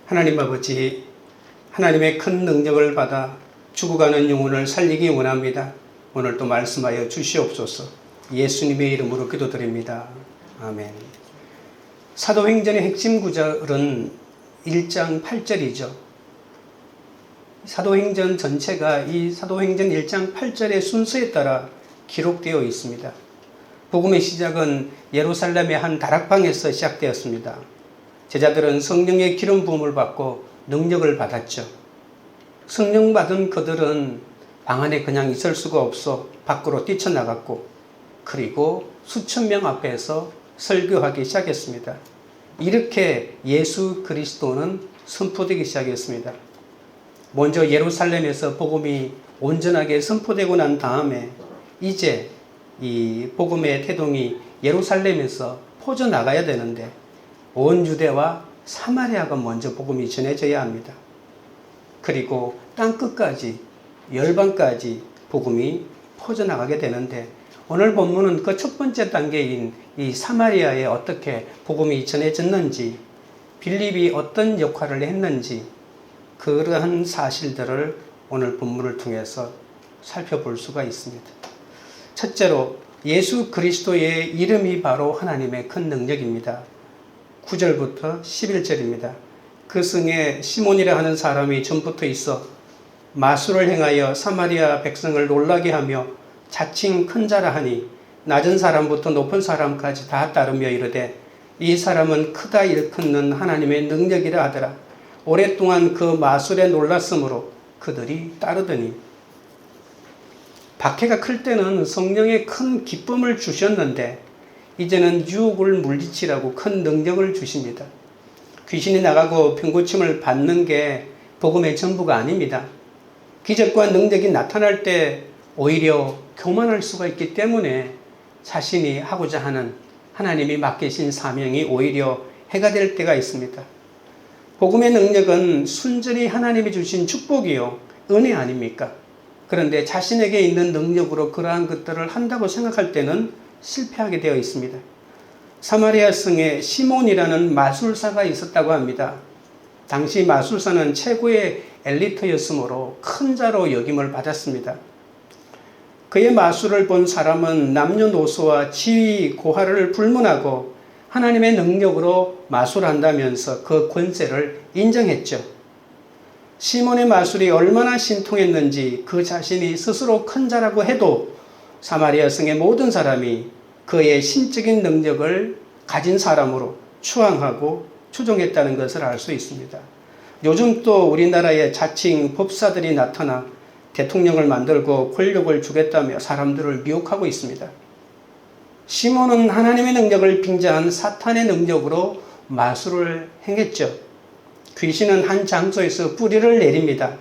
하나님 아버지, 하나님의 큰 능력을 받아 죽어가는 영혼을 살리기 원합니다. 오늘도 말씀하여 주시옵소서. 예수님의 이름으로 기도드립니다. 아멘. 사도행전의 핵심 구절은 1장 8절이죠. 사도행전 전체가 이 사도행전 1장 8절의 순서에 따라 기록되어 있습니다. 복음의 시작은 예루살렘의 한 다락방에서 시작되었습니다. 제자들은 성령의 기름 부음을 받고 능력을 받았죠. 성령 받은 그들은 방 안에 그냥 있을 수가 없어 밖으로 뛰쳐나갔고, 그리고 수천 명 앞에서 설교하기 시작했습니다. 이렇게 예수 그리스도는 선포되기 시작했습니다. 먼저 예루살렘에서 복음이 온전하게 선포되고 난 다음에 이제 이 복음의 태동이 예루살렘에서 퍼져나가야 되는데 온 유대와 사마리아가 먼저 복음이 전해져야 합니다. 그리고 땅끝까지, 열방까지 복음이 퍼져나가게 되는데, 오늘 본문은 그 첫 번째 단계인 이 사마리아에 어떻게 복음이 전해졌는지, 빌립이 어떤 역할을 했는지, 그러한 사실들을 오늘 본문을 통해서 살펴볼 수가 있습니다. 첫째로 예수 그리스도의 이름이 바로 하나님의 큰 능력입니다. 9절부터 11절입니다. 그 성에 시몬이라 하는 사람이 전부터 있어 마술을 행하여 사마리아 백성을 놀라게 하며 자칭 큰 자라 하니 낮은 사람부터 높은 사람까지 다 따르며 이르되 이 사람은 크다 일컫는 하나님의 능력이라 하더라. 오랫동안 그 마술에 놀랐으므로 그들이 따르더니, 박해가 클 때는 성령의 큰 기쁨을 주셨는데 이제는 유혹을 물리치라고 큰 능력을 주십니다. 귀신이 나가고 병고침을 받는 게 복음의 전부가 아닙니다. 기적과 능력이 나타날 때 오히려 교만할 수가 있기 때문에 자신이 하고자 하는 하나님이 맡기신 사명이 오히려 해가 될 때가 있습니다. 복음의 능력은 순전히 하나님이 주신 축복이요, 은혜 아닙니까? 그런데 자신에게 있는 능력으로 그러한 것들을 한다고 생각할 때는 실패하게 되어 있습니다. 사마리아 성에 시몬이라는 마술사가 있었다고 합니다. 당시 마술사는 최고의 엘리트였으므로 큰 자로 여김을 받았습니다. 그의 마술을 본 사람은 남녀노소와 지위, 고하를 불문하고 하나님의 능력으로 마술한다면서 그 권세를 인정했죠. 시몬의 마술이 얼마나 신통했는지 그 자신이 스스로 큰 자라고 해도 사마리아 성의 모든 사람이 그의 신적인 능력을 가진 사람으로 추앙하고 추종했다는 것을 알 수 있습니다. 요즘 또 우리나라에 자칭 법사들이 나타나 대통령을 만들고 권력을 주겠다며 사람들을 미혹하고 있습니다. 시몬은 하나님의 능력을 빙자한 사탄의 능력으로 마술을 행했죠. 귀신은 한 장소에서 뿌리를 내립니다.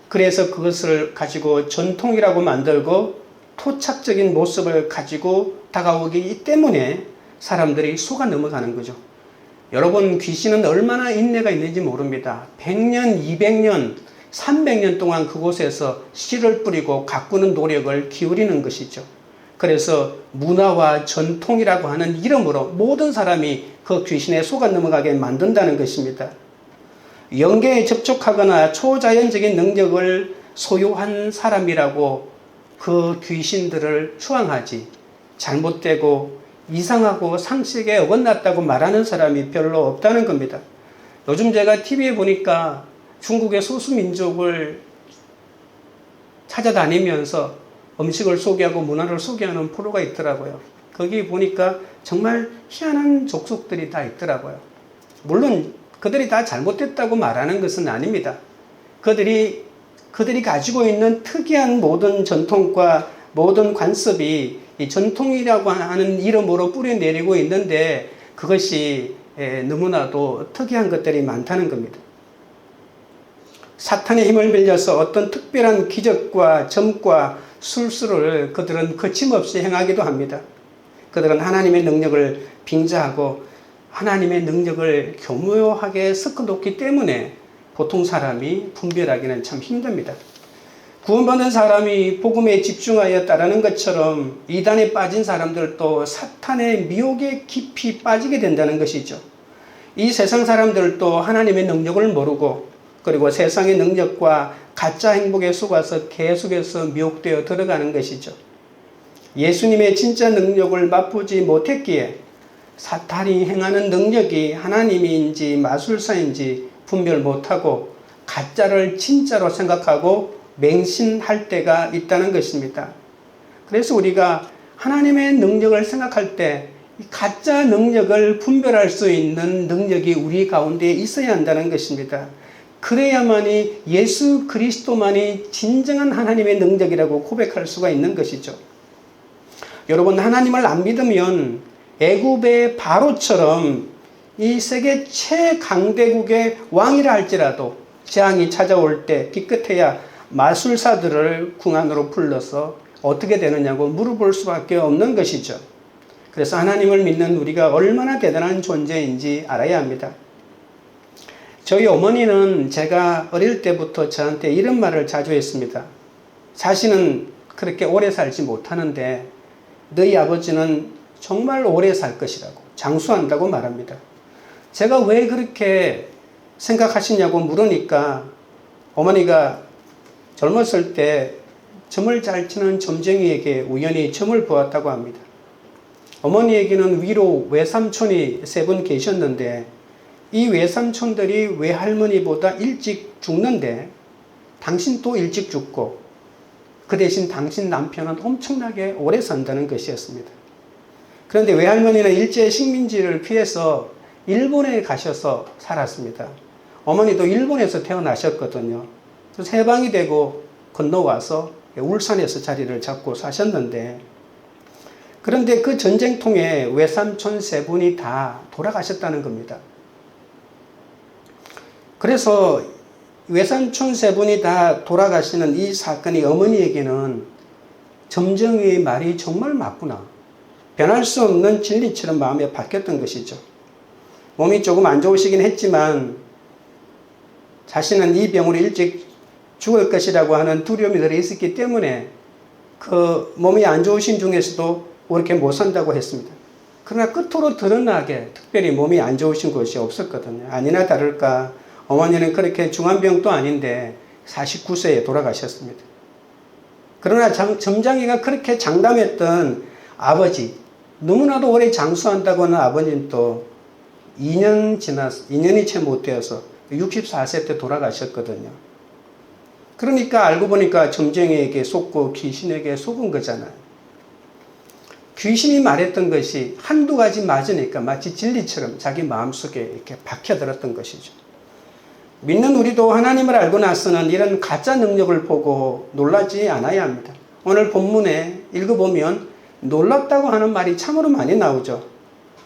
그래서 그것을 가지고 전통이라고 만들고 토착적인 모습을 가지고 다가오기 때문에 사람들이 속아 넘어가는 거죠. 여러분, 귀신은 얼마나 인내가 있는지 모릅니다. 100년, 200년, 300년 동안 그곳에서 씨를 뿌리고 가꾸는 노력을 기울이는 것이죠. 그래서 문화와 전통이라고 하는 이름으로 모든 사람이 그 귀신에 속아 넘어가게 만든다는 것입니다. 영계에 접촉하거나 초자연적인 능력을 소유한 사람이라고 그 귀신들을 추앙하지, 잘못되고 이상하고 상식에 어긋났다고 말하는 사람이 별로 없다는 겁니다. 요즘 제가 TV에 보니까 중국의 소수민족을 찾아다니면서 음식을 소개하고 문화를 소개하는 프로가 있더라고요. 거기 보니까 정말 희한한 족속들이 다 있더라고요. 물론 그들이 다 잘못됐다고 말하는 것은 아닙니다. 그들이 가지고 있는 특이한 모든 전통과 모든 관습이 이 전통이라고 하는 이름으로 뿌려내리고 있는데 그것이 너무나도 특이한 것들이 많다는 겁니다. 사탄의 힘을 빌려서 어떤 특별한 기적과 점과 술수를 그들은 거침없이 행하기도 합니다. 그들은 하나님의 능력을 빙자하고 하나님의 능력을 교묘하게 섞어놓기 때문에 보통 사람이 분별하기는 참 힘듭니다. 구원받은 사람이 복음에 집중하여 따르는 것처럼 이단에 빠진 사람들도 사탄의 미혹에 깊이 빠지게 된다는 것이죠. 이 세상 사람들도 하나님의 능력을 모르고 그리고 세상의 능력과 가짜 행복에 속아서 계속해서 미혹되어 들어가는 것이죠. 예수님의 진짜 능력을 맛보지 못했기에 사탄이 행하는 능력이 하나님인지 마술사인지 분별 못하고 가짜를 진짜로 생각하고 맹신할 때가 있다는 것입니다. 그래서 우리가 하나님의 능력을 생각할 때 가짜 능력을 분별할 수 있는 능력이 우리 가운데 있어야 한다는 것입니다. 그래야만이 예수 그리스도만이 진정한 하나님의 능력이라고 고백할 수가 있는 것이죠. 여러분, 하나님을 안 믿으면 애굽의 바로처럼 이 세계 최강대국의 왕이라 할지라도 재앙이 찾아올 때 기껏해야 마술사들을 궁 안으로 불러서 어떻게 되느냐고 물어볼 수밖에 없는 것이죠. 그래서 하나님을 믿는 우리가 얼마나 대단한 존재인지 알아야 합니다. 저희 어머니는 제가 어릴 때부터 저한테 이런 말을 자주 했습니다. 자신은 그렇게 오래 살지 못하는데 너희 아버지는 정말 오래 살 것이라고 장수한다고 말합니다. 제가 왜 그렇게 생각하시냐고 물으니까 어머니가 젊었을 때 점을 잘 치는 점쟁이에게 우연히 점을 보았다고 합니다. 어머니에게는 위로 외삼촌이 3분 계셨는데 이 외삼촌들이 외할머니보다 일찍 죽는데 당신도 일찍 죽고 그 대신 당신 남편은 엄청나게 오래 산다는 것이었습니다. 그런데 외할머니는 일제 식민지를 피해서 일본에 가셔서 살았습니다. 어머니도 일본에서 태어나셨거든요. 그래서 해방이 되고 건너와서 울산에서 자리를 잡고 사셨는데 그런데 그 전쟁통에 외삼촌 3분이 다 돌아가셨다는 겁니다. 그래서 외삼촌 3분이 다 돌아가시는 이 사건이 어머니에게는 점쟁이의 말이 정말 맞구나. 변할 수 없는 진리처럼 마음에 박혔던 것이죠. 몸이 조금 안 좋으시긴 했지만 자신은 이 병으로 일찍 죽을 것이라고 하는 두려움이 들어있었기 때문에 그 몸이 안 좋으신 중에서도 그렇게 못 산다고 했습니다. 그러나 끝으로 드러나게 특별히 몸이 안 좋으신 것이 없었거든요. 아니나 다를까 어머니는 그렇게 중한 병도 아닌데 49세에 돌아가셨습니다. 그러나 점장이가 그렇게 장담했던 아버지, 너무나도 오래 장수한다고 하는 아버지는 또 2년이 채 못 되어서 64세 때 돌아가셨거든요. 그러니까 알고 보니까 점쟁이에게 속고 귀신에게 속은 거잖아요. 귀신이 말했던 것이 한두 가지 맞으니까 마치 진리처럼 자기 마음속에 이렇게 박혀들었던 것이죠. 믿는 우리도 하나님을 알고 나서는 이런 가짜 능력을 보고 놀라지 않아야 합니다. 오늘 본문에 읽어보면 놀랍다고 하는 말이 참으로 많이 나오죠.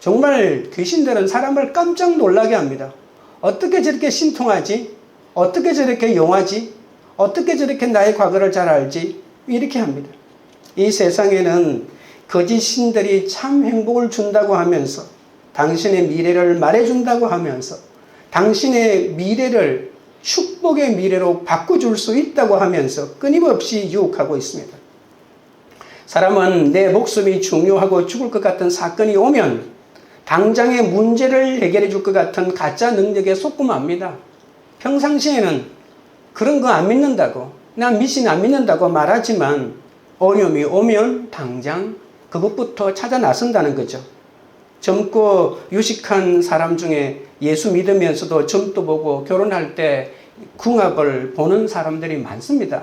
정말 귀신들은 사람을 깜짝 놀라게 합니다. 어떻게 저렇게 신통하지? 어떻게 저렇게 용하지? 어떻게 저렇게 나의 과거를 잘 알지? 이렇게 합니다. 이 세상에는 거짓 신들이 참 행복을 준다고 하면서 당신의 미래를 말해준다고 하면서 당신의 미래를 축복의 미래로 바꿔줄 수 있다고 하면서 끊임없이 유혹하고 있습니다. 사람은 내 목숨이 중요하고 죽을 것 같은 사건이 오면 당장의 문제를 해결해 줄 것 같은 가짜 능력에 속고 맙니다. 평상시에는 그런 거 안 믿는다고, 난 미신 안 믿는다고 말하지만 어려움이 오면 당장 그것부터 찾아 나선다는 거죠. 젊고 유식한 사람 중에 예수 믿으면서도 점도 보고 결혼할 때 궁합을 보는 사람들이 많습니다.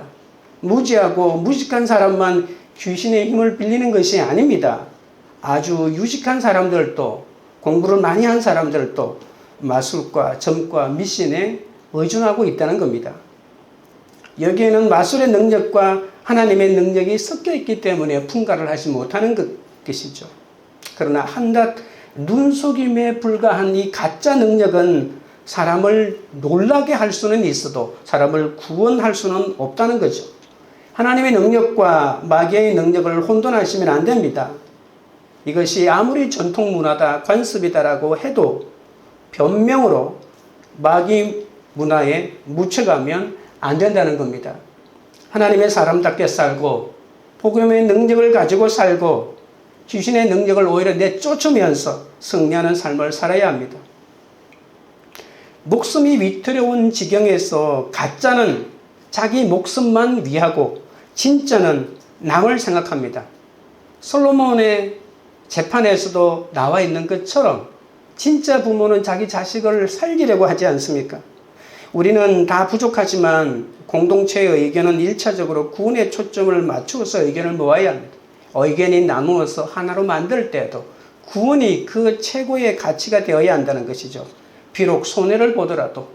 무지하고 무식한 사람만 귀신의 힘을 빌리는 것이 아닙니다. 아주 유식한 사람들도 공부를 많이 한 사람들도 마술과 점과 미신에 의존하고 있다는 겁니다. 여기에는 마술의 능력과 하나님의 능력이 섞여 있기 때문에 분가를 하지 못하는 것이죠. 그러나 한낱 눈속임에 불과한 이 가짜 능력은 사람을 놀라게 할 수는 있어도 사람을 구원할 수는 없다는 거죠. 하나님의 능력과 마귀의 능력을 혼돈하시면 안 됩니다. 이것이 아무리 전통 문화다, 관습이다라고 해도 변명으로 마귀 문화에 묻혀가면 안 된다는 겁니다. 하나님의 사람답게 살고 복음의 능력을 가지고 살고 귀신의 능력을 오히려 내쫓으면서 승리하는 삶을 살아야 합니다. 목숨이 위태로운 지경에서 가짜는 자기 목숨만 위하고 진짜는 남을 생각합니다. 솔로몬의 재판에서도 나와 있는 것처럼 진짜 부모는 자기 자식을 살리려고 하지 않습니까? 우리는 다 부족하지만 공동체의 의견은 1차적으로 구원에 초점을 맞추어서 의견을 모아야 합니다. 의견이 나누어서 하나로 만들 때도 구원이 그 최고의 가치가 되어야 한다는 것이죠. 비록 손해를 보더라도,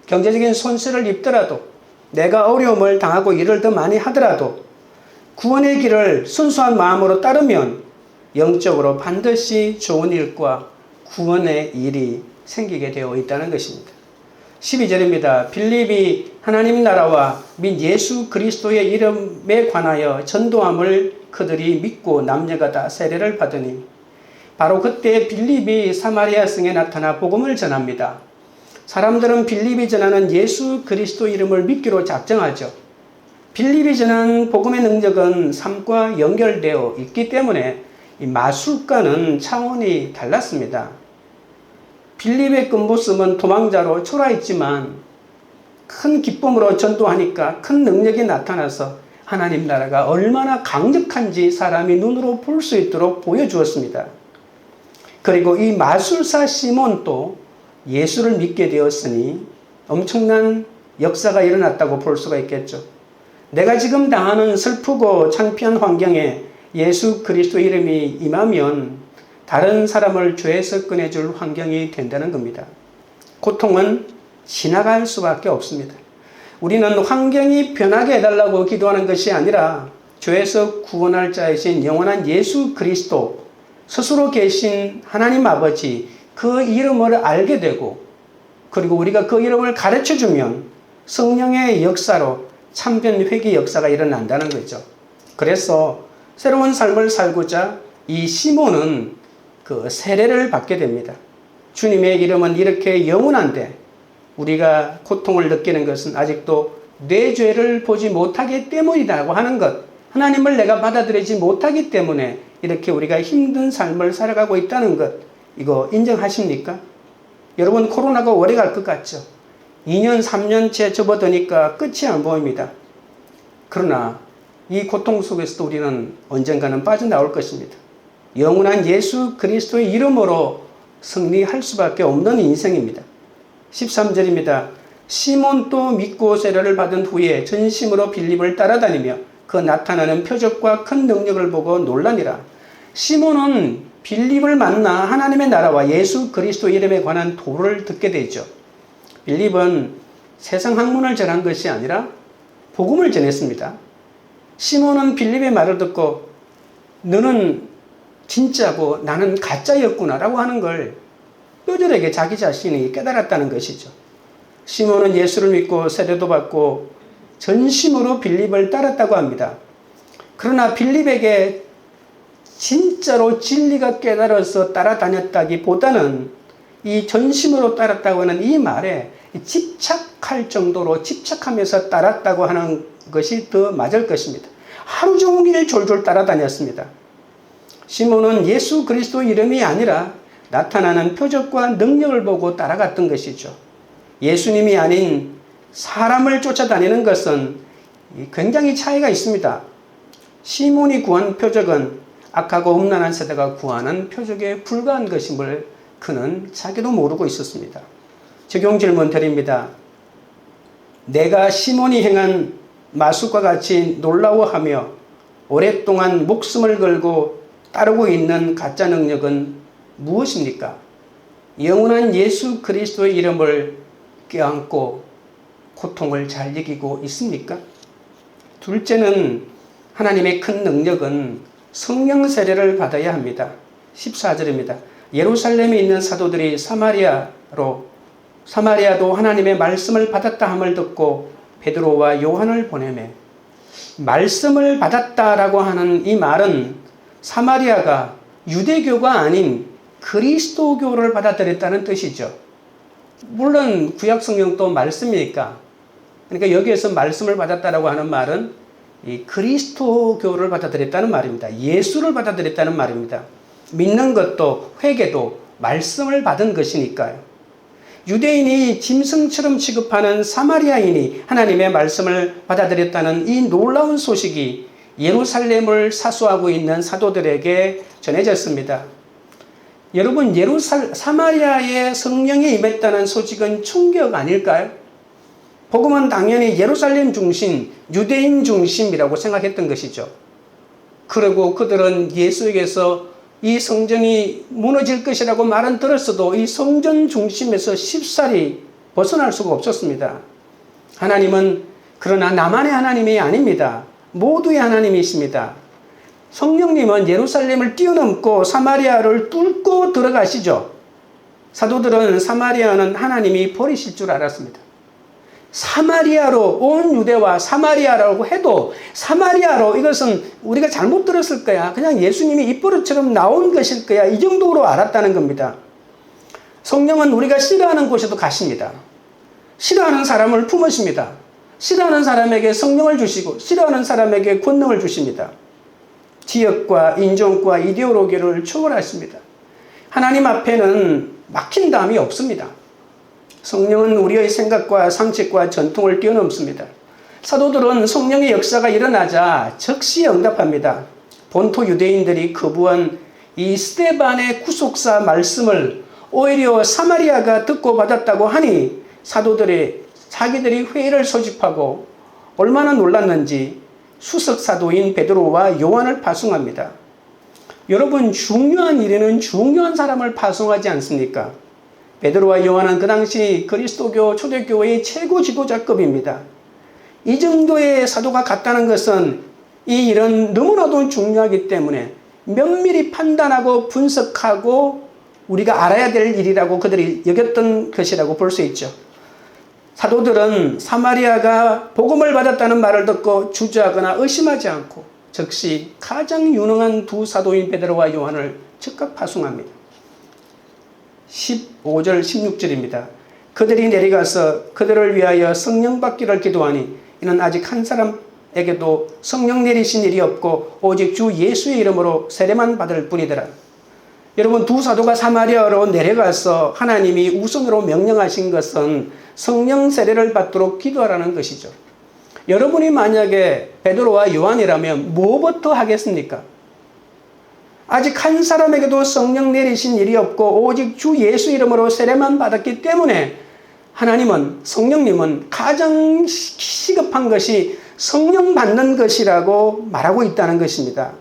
경제적인 손실을 입더라도, 내가 어려움을 당하고 일을 더 많이 하더라도 구원의 길을 순수한 마음으로 따르면 영적으로 반드시 좋은 일과 구원의 일이 생기게 되어 있다는 것입니다. 12절입니다. 빌립이 하나님 나라와 및 예수 그리스도의 이름에 관하여 전도함을 그들이 믿고 남녀가 다 세례를 받으니, 바로 그때 빌립이 사마리아 성에 나타나 복음을 전합니다. 사람들은 빌립이 전하는 예수 그리스도 이름을 믿기로 작정하죠. 빌립이 전한 복음의 능력은 삶과 연결되어 있기 때문에 이 마술과는 차원이 달랐습니다. 빌립의 겉모습은 도망자로 초라했지만 큰 기쁨으로 전도하니까 큰 능력이 나타나서 하나님 나라가 얼마나 강력한지 사람이 눈으로 볼 수 있도록 보여주었습니다. 그리고 이 마술사 시몬도 예수를 믿게 되었으니 엄청난 역사가 일어났다고 볼 수가 있겠죠. 내가 지금 당하는 슬프고 창피한 환경에 예수 그리스도 이름이 임하면 다른 사람을 죄에서 꺼내줄 환경이 된다는 겁니다. 고통은 지나갈 수밖에 없습니다. 우리는 환경이 변하게 해달라고 기도하는 것이 아니라 죄에서 구원할 자이신 영원한 예수 그리스도, 스스로 계신 하나님 아버지, 그 이름을 알게 되고, 그리고 우리가 그 이름을 가르쳐주면 성령의 역사로 참변 회개 역사가 일어난다는 거죠. 그래서 새로운 삶을 살고자 이 시몬은 그 세례를 받게 됩니다. 주님의 이름은 이렇게 영원한데 우리가 고통을 느끼는 것은 아직도 내 죄를 보지 못하기 때문이라고 하는 것, 하나님을 내가 받아들이지 못하기 때문에 이렇게 우리가 힘든 삶을 살아가고 있다는 것, 이거 인정하십니까? 여러분, 코로나가 오래 갈 것 같죠? 2년, 3년째 접어드니까 끝이 안 보입니다. 그러나 이 고통 속에서도 우리는 언젠가는 빠져나올 것입니다. 영원한 예수 그리스도의 이름으로 승리할 수밖에 없는 인생입니다. 13절입니다. 시몬도 믿고 세례를 받은 후에 전심으로 빌립을 따라다니며 그 나타나는 표적과 큰 능력을 보고 놀라니라. 시몬은 빌립을 만나 하나님의 나라와 예수 그리스도 이름에 관한 도를 듣게 되죠. 빌립은 세상 학문을 전한 것이 아니라 복음을 전했습니다. 시몬은 빌립의 말을 듣고 너는 진짜고 나는 가짜였구나 라고 하는 걸 뼈저리게 자기 자신이 깨달았다는 것이죠. 시몬은 예수를 믿고 세례도 받고 전심으로 빌립을 따랐다고 합니다. 그러나 빌립에게 진짜로 진리가 깨달아서 따라다녔다기보다는 이 전심으로 따랐다고 하는 이 말에 집착할 정도로 집착하면서 따랐다고 하는 것이 더 맞을 것입니다. 하루 종일 졸졸 따라다녔습니다. 시몬은 예수 그리스도 이름이 아니라 나타나는 표적과 능력을 보고 따라갔던 것이죠. 예수님이 아닌 사람을 쫓아다니는 것은 굉장히 차이가 있습니다. 시몬이 구한 표적은 악하고 음란한 세대가 구하는 표적에 불과한 것임을 그는 자기도 모르고 있었습니다. 적용 질문 드립니다. 내가 시몬이 행한 마술과 같이 놀라워하며 오랫동안 목숨을 걸고 따르고 있는 가짜 능력은 무엇입니까? 영원한 예수 그리스도의 이름을 껴안고 고통을 잘 이기고 있습니까? 둘째는 하나님의 큰 능력은 성령 세례를 받아야 합니다. 14절입니다. 예루살렘에 있는 사도들이 사마리아도 하나님의 말씀을 받았다 함을 듣고 베드로와 요한을 보내매, 말씀을 받았다라고 하는 이 말은 사마리아가 유대교가 아닌 그리스도교를 받아들였다는 뜻이죠. 물론 구약 성경도 말씀이니까, 그러니까 여기에서 말씀을 받았다라고 하는 말은 이 그리스도교를 받아들였다는 말입니다. 예수를 받아들였다는 말입니다. 믿는 것도 회개도 말씀을 받은 것이니까요. 유대인이 짐승처럼 취급하는 사마리아인이 하나님의 말씀을 받아들였다는 이 놀라운 소식이 예루살렘을 사수하고 있는 사도들에게 전해졌습니다. 여러분, 사마리아에 성령이 임했다는 소식은 충격 아닐까요? 복음은 당연히 예루살렘 중심, 유대인 중심이라고 생각했던 것이죠. 그리고 그들은 예수에게서 이 성전이 무너질 것이라고 말은 들었어도 이 성전 중심에서 쉽사리 벗어날 수가 없었습니다. 하나님은 그러나 나만의 하나님이 아닙니다. 모두의 하나님이십니다. 성령님은 예루살렘을 뛰어넘고 사마리아를 뚫고 들어가시죠. 사도들은 사마리아는 하나님이 버리실 줄 알았습니다. 사마리아로, 온 유대와 사마리아라고 해도 사마리아로, 이것은 우리가 잘못 들었을 거야. 그냥 예수님이 입버릇처럼 나온 것일 거야. 이 정도로 알았다는 겁니다. 성령은 우리가 싫어하는 곳에도 가십니다. 싫어하는 사람을 품으십니다. 싫어하는 사람에게 성령을 주시고 싫어하는 사람에게 권능을 주십니다. 지역과 인종과 이데올로기를 초월하십니다. 하나님 앞에는 막힌 담이 없습니다. 성령은 우리의 생각과 상식과 전통을 뛰어넘습니다. 사도들은 성령의 역사가 일어나자 즉시 응답합니다. 본토 유대인들이 거부한 이 스데반의 구속사 말씀을 오히려 사마리아가 듣고 받았다고 하니 사도들이 자기들이 회의를 소집하고 얼마나 놀랐는지 수석 사도인 베드로와 요한을 파송합니다. 여러분, 중요한 일에는 중요한 사람을 파송하지 않습니까? 베드로와 요한은 그 당시 그리스도교 초대교회의 최고 지도자급입니다. 이 정도의 사도가 갔다는 것은 이 일은 너무나도 중요하기 때문에 면밀히 판단하고 분석하고 우리가 알아야 될 일이라고 그들이 여겼던 것이라고 볼 수 있죠. 사도들은 사마리아가 복음을 받았다는 말을 듣고 주저하거나 의심하지 않고 즉시 가장 유능한 두 사도인 베드로와 요한을 즉각 파송합니다. 15절 16절입니다. 그들이 내려가서 그들을 위하여 성령 받기를 기도하니 이는 아직 한 사람에게도 성령 내리신 일이 없고 오직 주 예수의 이름으로 세례만 받을 뿐이더라. 여러분, 두 사도가 사마리아로 내려가서 하나님이 우선으로 명령하신 것은 성령 세례를 받도록 기도하라는 것이죠. 여러분이 만약에 베드로와 요한이라면 뭐부터 하겠습니까? 아직 한 사람에게도 성령 내리신 일이 없고 오직 주 예수 이름으로 세례만 받았기 때문에 하나님은, 성령님은 가장 시급한 것이 성령 받는 것이라고 말하고 있다는 것입니다.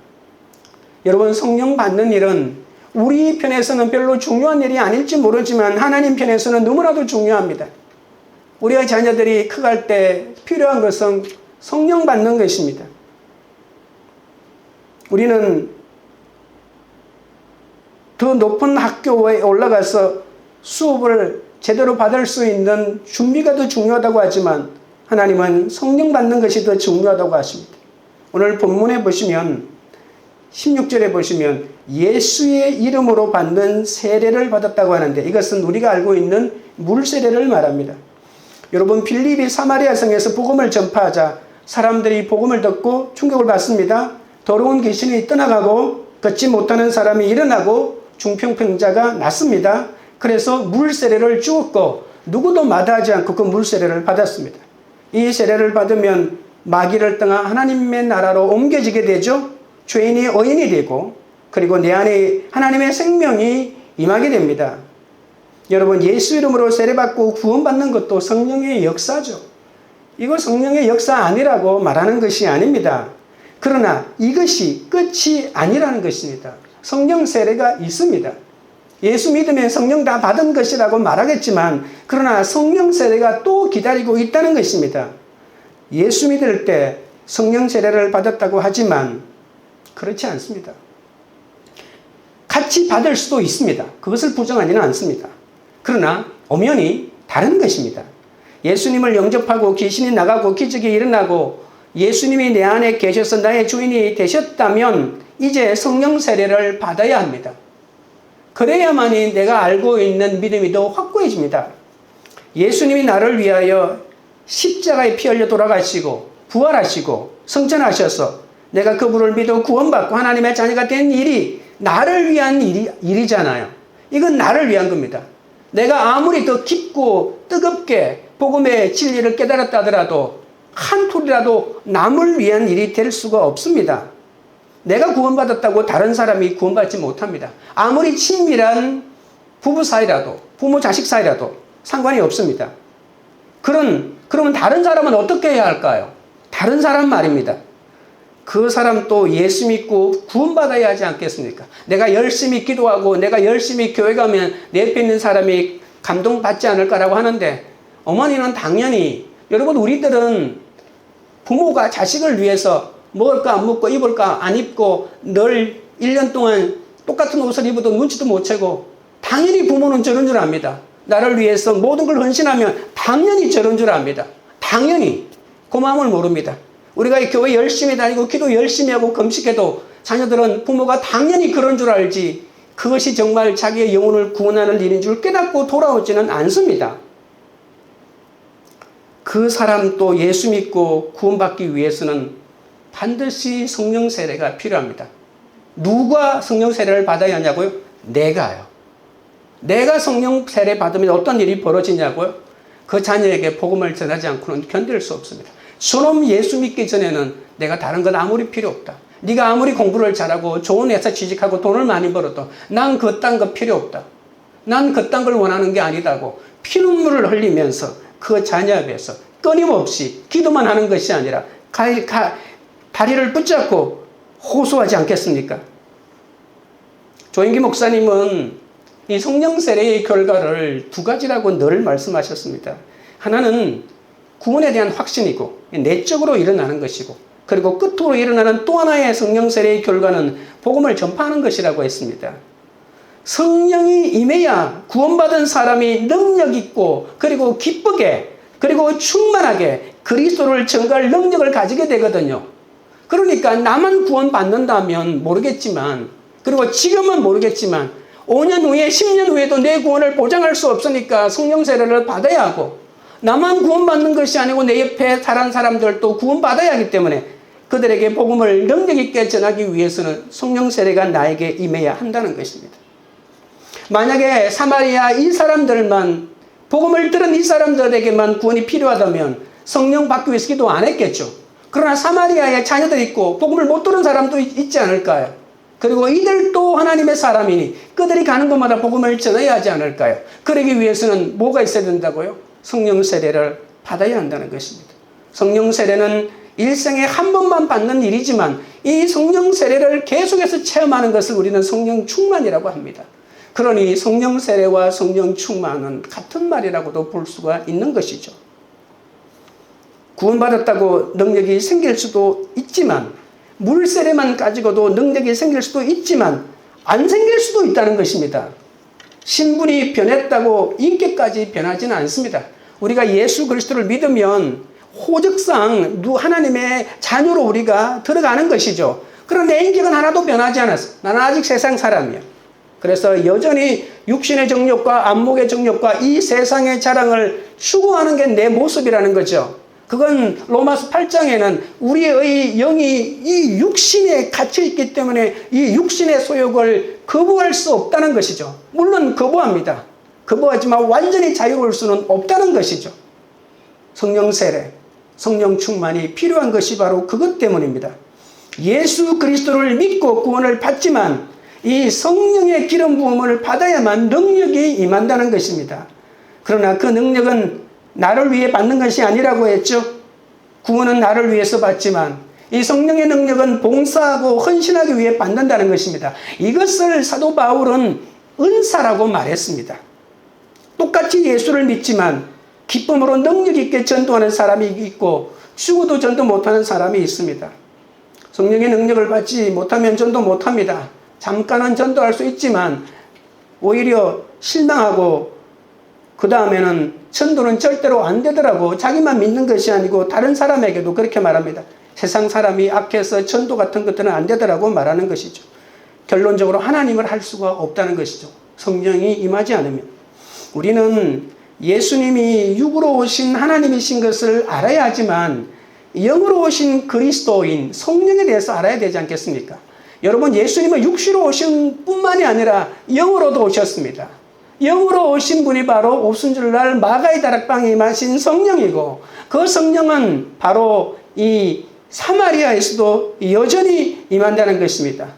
여러분, 성령 받는 일은 우리 편에서는 별로 중요한 일이 아닐지 모르지만 하나님 편에서는 너무나도 중요합니다. 우리의 자녀들이 커갈 때 필요한 것은 성령 받는 것입니다. 우리는 더 높은 학교에 올라가서 수업을 제대로 받을 수 있는 준비가 더 중요하다고 하지만 하나님은 성령 받는 것이 더 중요하다고 하십니다. 오늘 본문에 보시면 16절에 보시면 예수의 이름으로 받는 세례를 받았다고 하는데 이것은 우리가 알고 있는 물 세례를 말합니다. 여러분, 빌립이 사마리아 성에서 복음을 전파하자 사람들이 복음을 듣고 충격을 받습니다. 더러운 귀신이 떠나가고 걷지 못하는 사람이 일어나고 중풍병자가 낫습니다. 그래서 물 세례를 주었고 누구도 마다하지 않고 그 물 세례를 받았습니다. 이 세례를 받으면 마귀를 떠나 하나님의 나라로 옮겨지게 되죠. 죄인이 의인이 되고 그리고 내 안에 하나님의 생명이 임하게 됩니다. 여러분, 예수 이름으로 세례받고 구원받는 것도 성령의 역사죠. 이거 성령의 역사 아니라고 말하는 것이 아닙니다. 그러나 이것이 끝이 아니라는 것입니다. 성령 세례가 있습니다. 예수 믿으면 성령 다 받은 것이라고 말하겠지만 그러나 성령 세례가 또 기다리고 있다는 것입니다. 예수 믿을 때 성령 세례를 받았다고 하지만 그렇지 않습니다. 같이 받을 수도 있습니다. 그것을 부정하지는 않습니다. 그러나 엄연히 다른 것입니다. 예수님을 영접하고 귀신이 나가고 기적이 일어나고 예수님이 내 안에 계셔서 나의 주인이 되셨다면 이제 성령 세례를 받아야 합니다. 그래야만이 내가 알고 있는 믿음이 더 확고해집니다. 예수님이 나를 위하여 십자가에 피 흘려 돌아가시고 부활하시고 성천하셔서 내가 그분을 믿어 구원받고 하나님의 자녀가 된 일이 나를 위한 일이잖아요. 이건 나를 위한 겁니다. 내가 아무리 더 깊고 뜨겁게 복음의 진리를 깨달았다 하더라도 한 톨이라도 남을 위한 일이 될 수가 없습니다. 내가 구원받았다고 다른 사람이 구원받지 못합니다. 아무리 친밀한 부부 사이라도, 부모 자식 사이라도 상관이 없습니다. 그러면 다른 사람은 어떻게 해야 할까요? 다른 사람 말입니다. 그 사람 또 예수 믿고 구원받아야 하지 않겠습니까? 내가 열심히 기도하고 내가 열심히 교회 가면 내 옆에 있는 사람이 감동받지 않을까라고 하는데, 어머니는 당연히, 여러분, 우리들은 부모가 자식을 위해서 먹을까 안 먹고 입을까 안 입고 늘 1년 동안 똑같은 옷을 입어도 눈치도 못 채고, 당연히 부모는 저런 줄 압니다. 나를 위해서 모든 걸 헌신하면 당연히 저런 줄 압니다. 당연히 그 마음을 모릅니다. 우리가 교회 열심히 다니고 기도 열심히 하고 금식해도 자녀들은 부모가 당연히 그런 줄 알지 그것이 정말 자기의 영혼을 구원하는 일인 줄 깨닫고 돌아오지는 않습니다. 그 사람 또 예수 믿고 구원받기 위해서는 반드시 성령 세례가 필요합니다. 누가 성령 세례를 받아야 하냐고요? 내가요. 내가 성령 세례 받으면 어떤 일이 벌어지냐고요? 그 자녀에게 복음을 전하지 않고는 견딜 수 없습니다. 저놈 예수 믿기 전에는 내가 다른 건 아무리 필요 없다. 네가 아무리 공부를 잘하고 좋은 회사 취직하고 돈을 많이 벌어도 난 그딴 거 필요 없다. 난 그딴 걸 원하는 게 아니다고 피눈물을 흘리면서 그 자녀 앞에서 끊임없이 기도만 하는 것이 아니라 다리를 붙잡고 호소하지 않겠습니까? 조인기 목사님은 이 성령 세례의 결과를 두 가지라고 늘 말씀하셨습니다. 하나는 구원에 대한 확신이고 내적으로 일어나는 것이고, 그리고 끝으로 일어나는 또 하나의 성령 세례의 결과는 복음을 전파하는 것이라고 했습니다. 성령이 임해야 구원받은 사람이 능력 있고 그리고 기쁘게 그리고 충만하게 그리스도를 전가할 능력을 가지게 되거든요. 그러니까 나만 구원받는다면 모르겠지만, 그리고 지금은 모르겠지만 5년 후에 10년 후에도 내 구원을 보장할 수 없으니까 성령 세례를 받아야 하고, 나만 구원받는 것이 아니고 내 옆에 다른 사람들도 구원받아야 하기 때문에 그들에게 복음을 능력 있게 전하기 위해서는 성령 세례가 나에게 임해야 한다는 것입니다. 만약에 사마리아 이 사람들만, 복음을 들은 이 사람들에게만 구원이 필요하다면 성령 받기 위해서 기도 안 했겠죠. 그러나 사마리아에 자녀들이 있고 복음을 못 들은 사람도 있지 않을까요? 그리고 이들도 하나님의 사람이니 그들이 가는 곳마다 복음을 전해야 하지 않을까요? 그러기 위해서는 뭐가 있어야 된다고요? 성령 세례를 받아야 한다는 것입니다. 성령 세례는 일생에 한 번만 받는 일이지만 이 성령 세례를 계속해서 체험하는 것을 우리는 성령 충만이라고 합니다. 그러니 성령 세례와 성령 충만은 같은 말이라고도 볼 수가 있는 것이죠. 구원받았다고 능력이 생길 수도 있지만, 물 세례만 가지고도 능력이 생길 수도 있지만 안 생길 수도 있다는 것입니다. 신분이 변했다고 인격까지 변하지는 않습니다. 우리가 예수 그리스도를 믿으면 호적상 하나님의 자녀로 우리가 들어가는 것이죠. 그런데 내 인격은 하나도 변하지 않았어. 나는 아직 세상 사람이야. 그래서 여전히 육신의 정욕과 안목의 정욕과 이 세상의 자랑을 추구하는 게 내 모습이라는 거죠. 그건 로마서 8장에는 우리의 영이 이 육신에 갇혀있기 때문에 이 육신의 소욕을 거부할 수 없다는 것이죠. 물론 거부합니다. 거부하지만 완전히 자유로울 수는 없다는 것이죠. 성령 세례, 성령 충만이 필요한 것이 바로 그것 때문입니다. 예수 그리스도를 믿고 구원을 받지만 이 성령의 기름 부음을 받아야만 능력이 임한다는 것입니다. 그러나 그 능력은 나를 위해 받는 것이 아니라고 했죠. 구원은 나를 위해서 받지만 이 성령의 능력은 봉사하고 헌신하기 위해 받는다는 것입니다. 이것을 사도 바울은 은사라고 말했습니다. 똑같이 예수를 믿지만 기쁨으로 능력 있게 전도하는 사람이 있고 죽어도 전도 못하는 사람이 있습니다. 성령의 능력을 받지 못하면 전도 못합니다. 잠깐은 전도할 수 있지만 오히려 실망하고 그 다음에는 전도는 절대로 안 되더라고. 자기만 믿는 것이 아니고 다른 사람에게도 그렇게 말합니다. 세상 사람이 악해서 전도 같은 것들은 안 되더라고 말하는 것이죠. 결론적으로 하나님을 할 수가 없다는 것이죠. 성령이 임하지 않으면. 우리는 예수님이 육으로 오신 하나님이신 것을 알아야 하지만 영으로 오신 그리스도인 성령에 대해서 알아야 되지 않겠습니까? 여러분, 예수님은 육시로 오신 뿐만이 아니라 영으로도 오셨습니다. 영으로 오신 분이 바로 오순절날 마가의 다락방에 임하신 성령이고, 그 성령은 바로 이 사마리아에서도 여전히 임한다는 것입니다.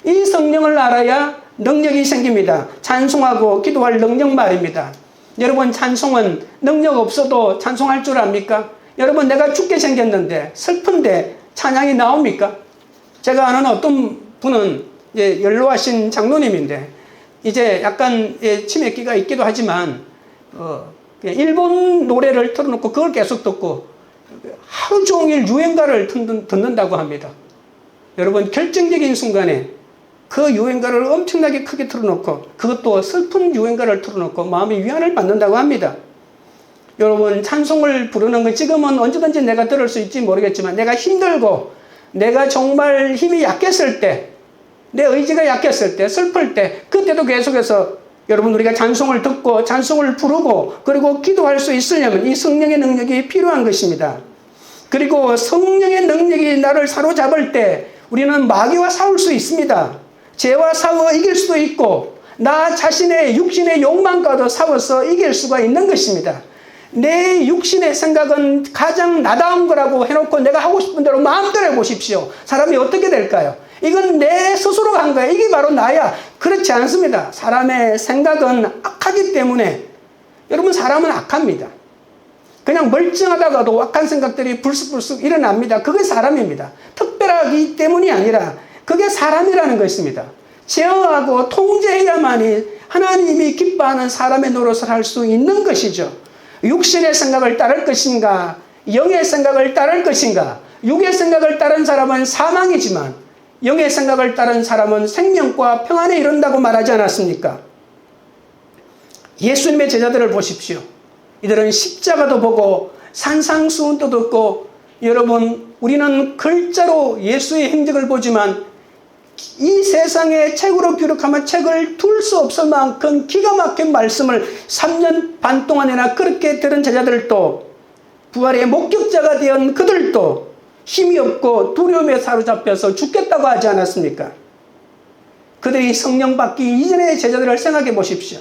이 성령을 알아야 능력이 생깁니다. 찬송하고 기도할 능력 말입니다. 여러분, 찬송은 능력 없어도 찬송할 줄 압니까? 여러분, 내가 죽게 생겼는데 슬픈데 찬양이 나옵니까? 제가 아는 어떤 분은 연로하신 장로님인데 이제 약간 치매기가 있기도 하지만 그냥 일본 노래를 틀어놓고 그걸 계속 듣고 하루 종일 유행가를 듣는다고 합니다. 여러분, 결정적인 순간에 그 유행가를 엄청나게 크게 틀어놓고, 그것도 슬픈 유행가를 틀어놓고 마음의 위안을 받는다고 합니다. 여러분, 찬송을 부르는 건 지금은 언제든지 내가 들을 수 있지 모르겠지만, 내가 힘들고 내가 정말 힘이 약했을 때, 내 의지가 약했을 때, 슬플 때, 그때도 계속해서 여러분, 우리가 찬송을 듣고 찬송을 부르고 그리고 기도할 수 있으려면 이 성령의 능력이 필요한 것입니다. 그리고 성령의 능력이 나를 사로잡을 때 우리는 마귀와 싸울 수 있습니다. 죄와 싸워 이길 수도 있고, 나 자신의 육신의 욕망과도 싸워서 이길 수가 있는 것입니다. 내 육신의 생각은 가장 나다운 거라고 해놓고 내가 하고 싶은 대로 마음대로 해보십시오. 사람이 어떻게 될까요? 이건 내 스스로가 한 거야. 이게 바로 나야. 그렇지 않습니다. 사람의 생각은 악하기 때문에, 여러분, 사람은 악합니다. 그냥 멀쩡하다가도 악한 생각들이 불쑥불쑥 일어납니다. 그게 사람입니다. 특별하기 때문이 아니라 그게 사람이라는 것입니다. 제어하고 통제해야만이 하나님이 기뻐하는 사람의 노릇을 할 수 있는 것이죠. 육신의 생각을 따를 것인가, 영의 생각을 따를 것인가. 육의 생각을 따른 사람은 사망이지만 영의 생각을 따른 사람은 생명과 평안에 이른다고 말하지 않았습니까? 예수님의 제자들을 보십시오. 이들은 십자가도 보고 산상수훈도 듣고, 여러분, 우리는 글자로 예수의 행적을 보지만 이 세상에 책으로 기록하면 책을 둘 수 없을 만큼 기가 막힌 말씀을 3년 반 동안이나 그렇게 들은 제자들도, 부활의 목격자가 된 그들도 힘이 없고 두려움에 사로잡혀서 죽겠다고 하지 않았습니까? 그들이 성령 받기 이전의 제자들을 생각해 보십시오.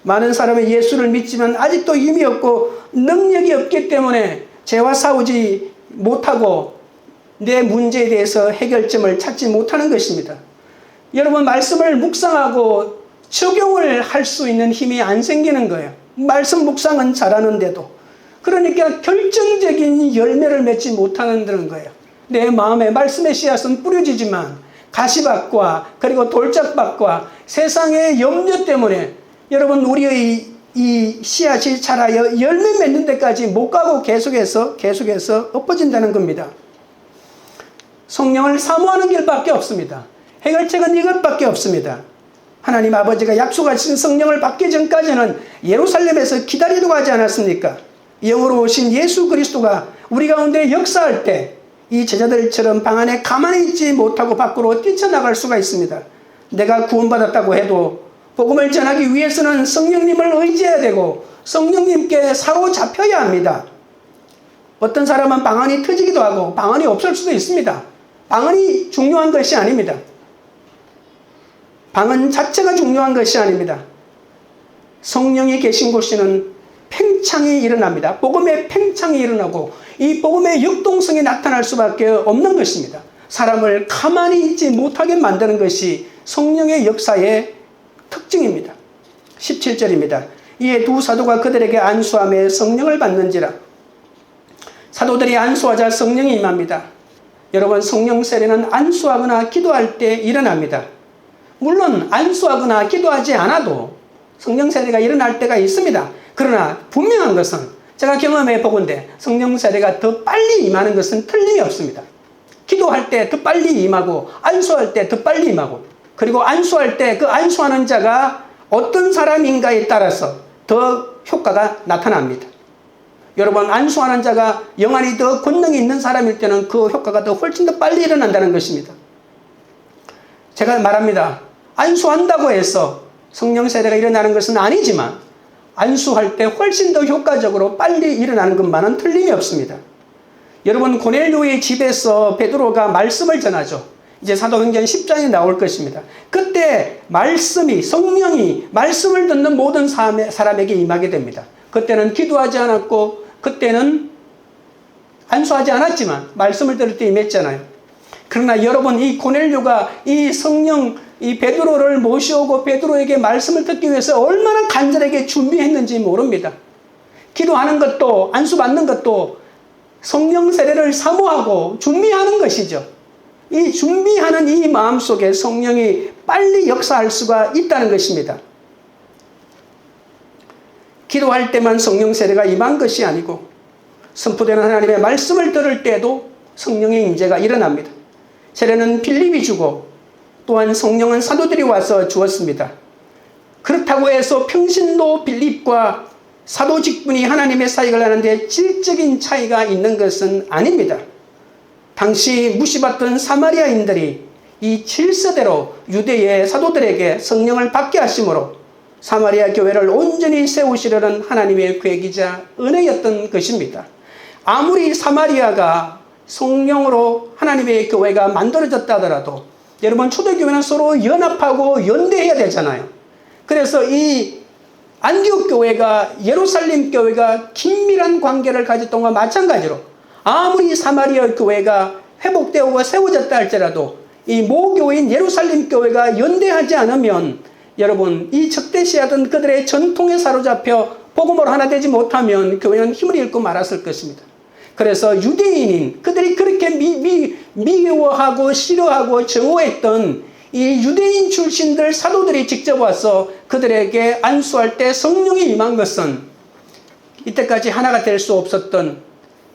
많은 사람이 예수를 믿지만 아직도 힘이 없고 능력이 없기 때문에 죄와 싸우지 못하고 내 문제에 대해서 해결점을 찾지 못하는 것입니다. 여러분, 말씀을 묵상하고 적용을 할 수 있는 힘이 안 생기는 거예요. 말씀 묵상은 잘하는데도. 그러니까 결정적인 열매를 맺지 못하는 거예요. 내 마음에 말씀의 씨앗은 뿌려지지만 가시밭과 그리고 돌짝밭과 세상의 염려 때문에 여러분, 우리의 이 씨앗이 자라여 열매 맺는 데까지 못 가고 계속해서 엎어진다는 겁니다. 성령을 사모하는 길밖에 없습니다. 해결책은 이것밖에 없습니다. 하나님 아버지가 약속하신 성령을 받기 전까지는 예루살렘에서 기다리려고 하지 않았습니까? 영으로 오신 예수 그리스도가 우리 가운데 역사할 때 이 제자들처럼 방 안에 가만히 있지 못하고 밖으로 뛰쳐나갈 수가 있습니다. 내가 구원받았다고 해도 복음을 전하기 위해서는 성령님을 의지해야 되고 성령님께 사로잡혀야 합니다. 어떤 사람은 방언이 터지기도 하고 방언이 없을 수도 있습니다. 방언이 중요한 것이 아닙니다. 방언 자체가 중요한 것이 아닙니다. 성령이 계신 곳에는 팽창이 일어납니다. 복음의 팽창이 일어나고 이 복음의 역동성이 나타날 수밖에 없는 것입니다. 사람을 가만히 있지 못하게 만드는 것이 성령의 역사의 특징입니다. 17절입니다. 이에 두 사도가 그들에게 안수하며 성령을 받는지라. 사도들이 안수하자 성령이 임합니다. 여러분, 성령 세례는 안수하거나 기도할 때 일어납니다. 물론 안수하거나 기도하지 않아도 성령 세례가 일어날 때가 있습니다. 그러나 분명한 것은 제가 경험해 보건대 성령 세례가 더 빨리 임하는 것은 틀림이 없습니다. 기도할 때 더 빨리 임하고 안수할 때 더 빨리 임하고, 그리고 안수할 때 그 안수하는 자가 어떤 사람인가에 따라서 더 효과가 나타납니다. 여러분, 안수하는 자가 영안이 더 권능이 있는 사람일 때는 그 효과가 훨씬 더 빨리 일어난다는 것입니다. 제가 말합니다. 안수한다고 해서 성령 세례가 일어나는 것은 아니지만 안수할 때 훨씬 더 효과적으로 빨리 일어나는 것만은 틀림이 없습니다. 여러분, 고넬료의 집에서 베드로가 말씀을 전하죠. 이제 사도행전 10장에 나올 것입니다. 그때 말씀이, 성령이 말씀을 듣는 모든 사람에게 임하게 됩니다. 그때는 기도하지 않았고 그때는 안수하지 않았지만 말씀을 들을 때 임했잖아요. 그러나 여러분, 이 고넬료가 이 성령, 이 베드로를 모셔오고 베드로에게 말씀을 듣기 위해서 얼마나 간절하게 준비했는지 모릅니다. 기도하는 것도, 안수받는 것도 성령 세례를 사모하고 준비하는 것이죠. 이 준비하는 이 마음속에 성령이 빨리 역사할 수가 있다는 것입니다. 기도할 때만 성령 세례가 임한 것이 아니고 선포되는 하나님의 말씀을 들을 때도 성령의 임재가 일어납니다. 세례는 빌립이 주고 또한 성령은 사도들이 와서 주었습니다. 그렇다고 해서 평신도 빌립과 사도 직분이 하나님의 사역을 하는데 질적인 차이가 있는 것은 아닙니다. 당시 무시받던 사마리아인들이 이 질서대로 유대의 사도들에게 성령을 받게 하심으로 사마리아 교회를 온전히 세우시려는 하나님의 계획이자 은혜였던 것입니다. 아무리 사마리아가 성령으로 하나님의 교회가 만들어졌다 하더라도 여러분, 초대교회는 서로 연합하고 연대해야 되잖아요. 그래서 이 안디옥 교회가 예루살렘 교회가 긴밀한 관계를 가졌던 것과 마찬가지로 아무리 사마리아 교회가 회복되고 세워졌다 할지라도 이 모교회인 예루살렘 교회가 연대하지 않으면 여러분, 이 적대시하던 그들의 전통에 사로잡혀 복음으로 하나 되지 못하면 교회는 힘을 잃고 말았을 것입니다. 그래서 유대인인 그들이 그렇게 미워하고 싫어하고 정오했던 이 유대인 출신들 사도들이 직접 와서 그들에게 안수할 때 성령이 임한 것은 이때까지 하나가 될 수 없었던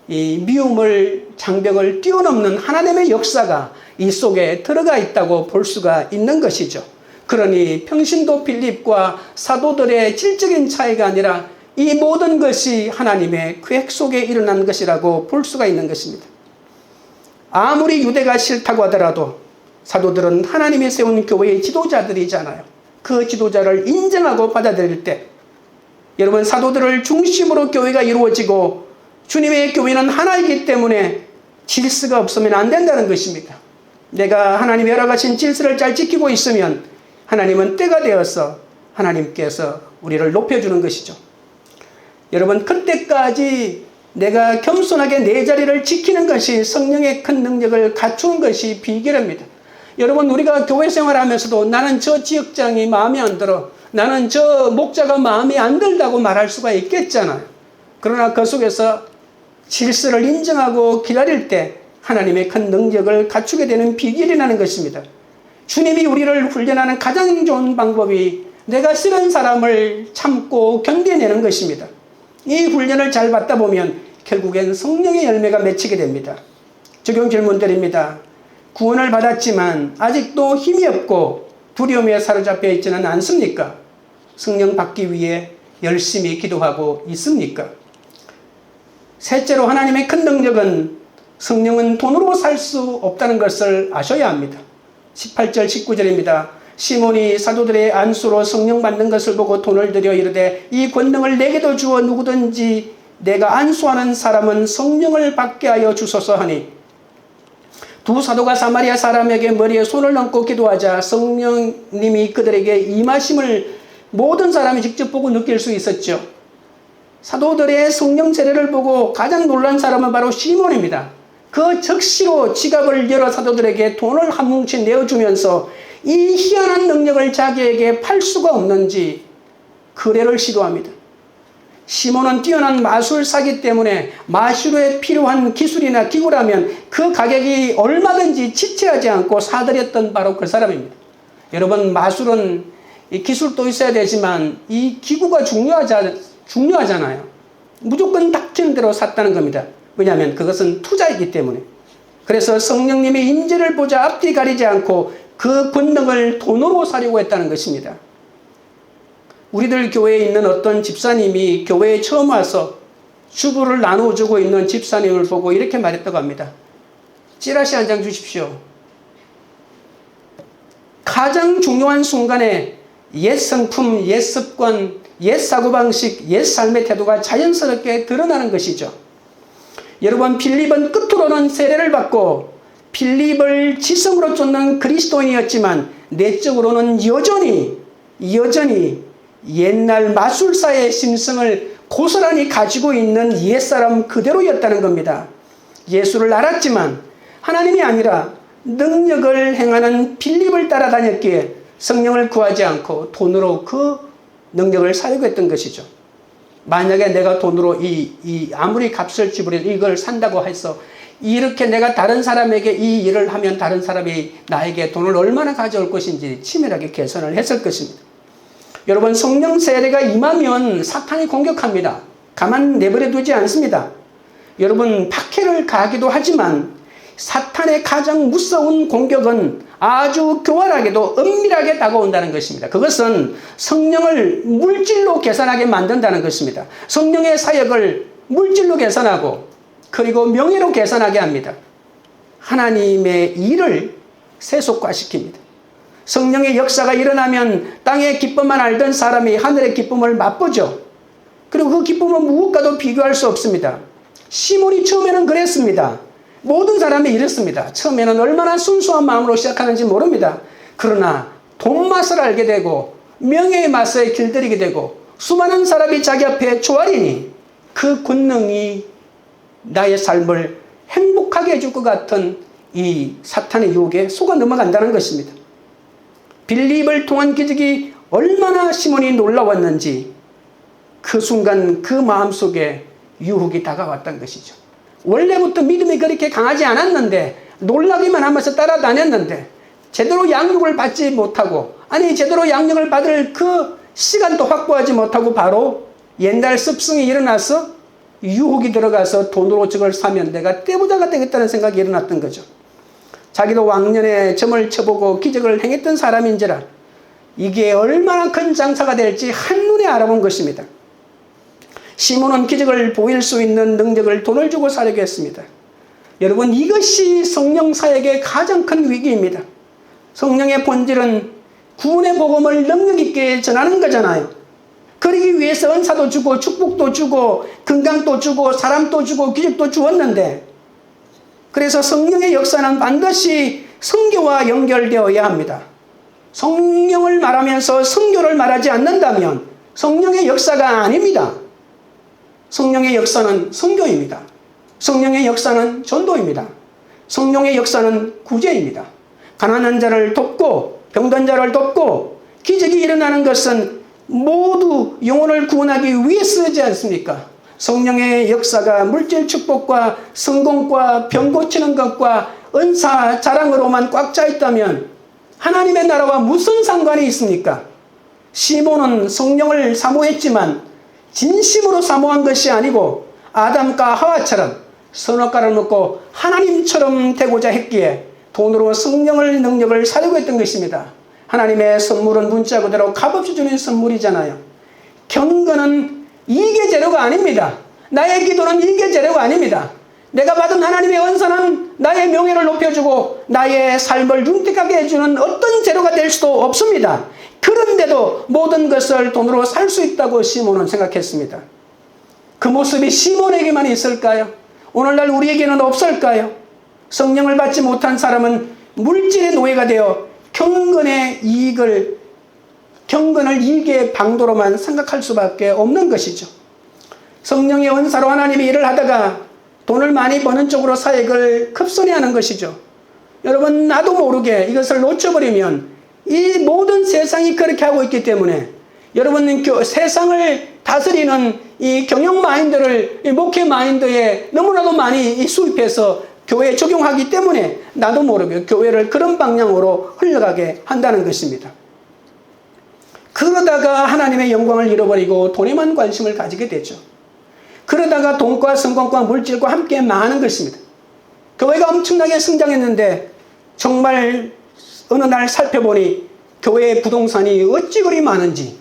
이 미움을, 장벽을 뛰어넘는 하나님의 역사가 이 속에 들어가 있다고 볼 수가 있는 것이죠. 그러니 평신도 빌립과 사도들의 질적인 차이가 아니라 이 모든 것이 하나님의 계획 속에 일어난 것이라고 볼 수가 있는 것입니다. 아무리 유대가 싫다고 하더라도 사도들은 하나님이 세운 교회의 지도자들이잖아요. 그 지도자를 인정하고 받아들일 때 여러분, 사도들을 중심으로 교회가 이루어지고 주님의 교회는 하나이기 때문에 질서가 없으면 안 된다는 것입니다. 내가 하나님의 허락하신 질서를 잘 지키고 있으면 하나님은 때가 되어서 하나님께서 우리를 높여주는 것이죠. 여러분, 그때까지 내가 겸손하게 내 자리를 지키는 것이 성령의 큰 능력을 갖추는 것이 비결입니다. 여러분, 우리가 교회 생활하면서도 나는 저 지역장이 마음에 안 들어, 나는 저 목자가 마음에 안 들다고 말할 수가 있겠잖아요. 그러나 그 속에서 질서를 인정하고 기다릴 때 하나님의 큰 능력을 갖추게 되는 비결이라는 것입니다. 주님이 우리를 훈련하는 가장 좋은 방법이 내가 싫은 사람을 참고 견뎌내는 것입니다. 이 훈련을 잘 받다 보면 결국엔 성령의 열매가 맺히게 됩니다. 적용 질문 드립니다. 구원을 받았지만 아직도 힘이 없고 두려움에 사로잡혀 있지는 않습니까? 성령 받기 위해 열심히 기도하고 있습니까? 셋째로, 하나님의 큰 능력은 성령은 돈으로 살 수 없다는 것을 아셔야 합니다. 18절 19절입니다. 시몬이 사도들의 안수로 성령 받는 것을 보고 돈을 들여 이르되 이 권능을 내게도 주어 누구든지 내가 안수하는 사람은 성령을 받게 하여 주소서 하니, 두 사도가 사마리아 사람에게 머리에 손을 얹고 기도하자 성령님이 그들에게 임하심을 모든 사람이 직접 보고 느낄 수 있었죠. 사도들의 성령 세례를 보고 가장 놀란 사람은 바로 시몬입니다. 그 즉시로 지갑을 열어 사도들에게 돈을 한 뭉치 내어주면서 이 희한한 능력을 자기에게 팔 수가 없는지 거래를 시도합니다. 시몬은 뛰어난 마술사기 때문에 마술에 필요한 기술이나 기구라면 그 가격이 얼마든지 지체하지 않고 사들였던 바로 그 사람입니다. 여러분, 마술은 이 기술도 있어야 되지만 이 기구가 중요하잖아요. 무조건 닥치는 대로 샀다는 겁니다. 왜냐하면 그것은 투자이기 때문에. 그래서 성령님의 임재를 보자 앞뒤 가리지 않고 그 권능을 돈으로 사려고 했다는 것입니다. 우리들 교회에 있는 어떤 집사님이 교회에 처음 와서 주부를 나눠주고 있는 집사님을 보고 이렇게 말했다고 합니다. 찌라시 한 장 주십시오. 가장 중요한 순간에 옛 성품, 옛 습관, 옛 사고방식, 옛 삶의 태도가 자연스럽게 드러나는 것이죠. 여러분, 빌립은 끝으로는 세례를 받고 필립을 지성으로 쫓는 그리스도인이었지만 내적으로는 여전히 옛날 마술사의 심성을 고스란히 가지고 있는 옛사람 그대로였다는 겁니다. 예수를 알았지만 하나님이 아니라 능력을 행하는 필립을 따라다녔기에 성령을 구하지 않고 돈으로 그 능력을 사려고 했던 것이죠. 만약에 내가 돈으로 아무리 값을 지불해 이걸 산다고 해서 이렇게 내가 다른 사람에게 이 일을 하면 다른 사람이 나에게 돈을 얼마나 가져올 것인지 치밀하게 계산을 했을 것입니다. 여러분, 성령 세례가 임하면 사탄이 공격합니다. 가만 내버려 두지 않습니다. 여러분, 박해를 가하기도 하지만 사탄의 가장 무서운 공격은 아주 교활하게도 은밀하게 다가온다는 것입니다. 그것은 성령을 물질로 계산하게 만든다는 것입니다. 성령의 사역을 물질로 계산하고 그리고 명예로 계산하게 합니다. 하나님의 일을 세속화시킵니다. 성령의 역사가 일어나면 땅의 기쁨만 알던 사람이 하늘의 기쁨을 맛보죠. 그리고 그 기쁨은 무엇과도 비교할 수 없습니다. 시몬이 처음에는 그랬습니다. 모든 사람이 이렇습니다. 처음에는 얼마나 순수한 마음으로 시작하는지 모릅니다. 그러나 돈 맛을 알게 되고 명예의 맛에 길들이게 되고 수많은 사람이 자기 앞에 조아리니 그 권능이 나의 삶을 행복하게 해줄 것 같은 이 사탄의 유혹에 속아 넘어간다는 것입니다. 빌립을 통한 기적이 얼마나 시몬이 놀라웠는지 그 순간 그 마음속에 유혹이 다가왔던 것이죠. 원래부터 믿음이 그렇게 강하지 않았는데 놀라기만 하면서 따라다녔는데 제대로 양육을 받지 못하고 제대로 양육을 받을 그 시간도 확보하지 못하고 바로 옛날 습성이 일어나서 유혹이 들어가서 돈으로 저걸 사면 내가 떼부자가 되겠다는 생각이 일어났던 거죠. 자기도 왕년에 점을 쳐보고 기적을 행했던 사람인지라 이게 얼마나 큰 장사가 될지 한눈에 알아본 것입니다. 시몬은 기적을 보일 수 있는 능력을 돈을 주고 사려고 했습니다. 여러분, 이것이 성령 사역의 가장 큰 위기입니다. 성령의 본질은 구원의 복음을 능력 있게 전하는 거잖아요. 그러기 위해서 은사도 주고 축복도 주고 건강도 주고 사람도 주고 기적도 주었는데 그래서 성령의 역사는 반드시 성교와 연결되어야 합니다. 성령을 말하면서 성교를 말하지 않는다면 성령의 역사가 아닙니다. 성령의 역사는 성교입니다. 성령의 역사는 전도입니다. 성령의 역사는 구제입니다. 가난한 자를 돕고 병든 자를 돕고 기적이 일어나는 것은 모두 영혼을 구원하기 위해서지 않습니까? 성령의 역사가 물질 축복과 성공과 병 고치는 것과 은사 자랑으로만 꽉 차 있다면 하나님의 나라와 무슨 상관이 있습니까? 시몬은 성령을 사모했지만 진심으로 사모한 것이 아니고 아담과 하와처럼 선악과를 먹고 하나님처럼 되고자 했기에 돈으로 성령의 능력을 사려고 했던 것입니다. 하나님의 선물은 문자 그대로 값없이 주는 선물이잖아요. 경건은 이게 재료가 아닙니다. 나의 기도는 이게 재료가 아닙니다. 내가 받은 하나님의 은사는 나의 명예를 높여주고 나의 삶을 윤택하게 해주는 어떤 재료가 될 수도 없습니다. 그런데도 모든 것을 돈으로 살 수 있다고 시몬은 생각했습니다. 그 모습이 시몬에게만 있을까요? 오늘날 우리에게는 없을까요? 성령을 받지 못한 사람은 물질의 노예가 되어 경건을 이익의 방도로만 생각할 수밖에 없는 것이죠. 성령의 은사로 하나님이 일을 하다가 돈을 많이 버는 쪽으로 사역을 급선히 하는 것이죠. 여러분, 나도 모르게 이것을 놓쳐버리면 이 모든 세상이 그렇게 하고 있기 때문에 여러분, 세상을 다스리는 이 경영 마인드를 이 목회 마인드에 너무나도 많이 수입해서 교회에 적용하기 때문에 나도 모르게 교회를 그런 방향으로 흘러가게 한다는 것입니다. 그러다가 하나님의 영광을 잃어버리고 돈에만 관심을 가지게 되죠. 그러다가 돈과 성공과 물질과 함께 망하는 것입니다. 교회가 엄청나게 성장했는데 정말 어느 날 살펴보니 교회의 부동산이 어찌 그리 많은지,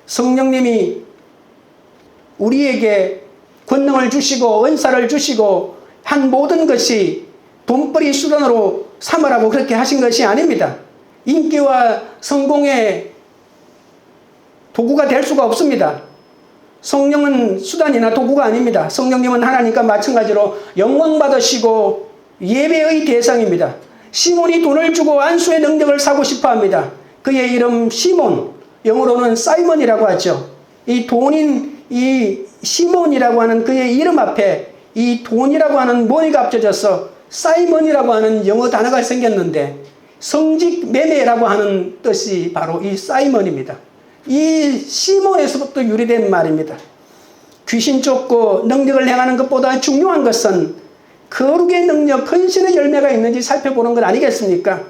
성령님이 우리에게 권능을 주시고 은사를 주시고 한 모든 것이 돈벌이 수단으로 삼으라고 그렇게 하신 것이 아닙니다. 인기와 성공의 도구가 될 수가 없습니다. 성령은 수단이나 도구가 아닙니다. 성령님은 하나님과 마찬가지로 영광 받으시고 예배의 대상입니다. 시몬이 돈을 주고 안수의 능력을 사고 싶어 합니다. 그의 이름 시몬, 영어로는 사이먼이라고 하죠. 이 돈인 이 시몬이라고 하는 그의 이름 앞에 이 돈이라고 하는 머니가 합쳐져서 사이먼이라고 하는 영어 단어가 생겼는데 성직 매매라고 하는 뜻이 바로 이 사이먼입니다. 이 시몬에서부터 유래된 말입니다. 귀신 쫓고 능력을 행하는 것보다 중요한 것은 거룩의 능력, 헌신의 열매가 있는지 살펴보는 것 아니겠습니까?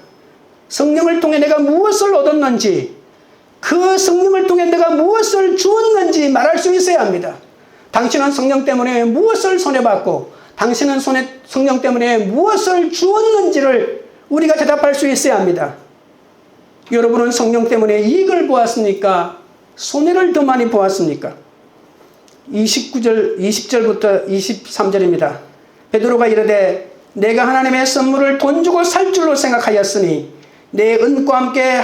성령을 통해 내가 무엇을 얻었는지, 그 성령을 통해 내가 무엇을 주었는지 말할 수 있어야 합니다. 당신은 성령 때문에 무엇을 손해봤고 당신은 성령 때문에 무엇을 주었는지를 우리가 대답할 수 있어야 합니다. 여러분은 성령 때문에 이익을 보았습니까? 손해를 더 많이 보았습니까? 20절부터 23절입니다. 베드로가 이르되 내가 하나님의 선물을 돈 주고 살 줄로 생각하였으니 내 은과 함께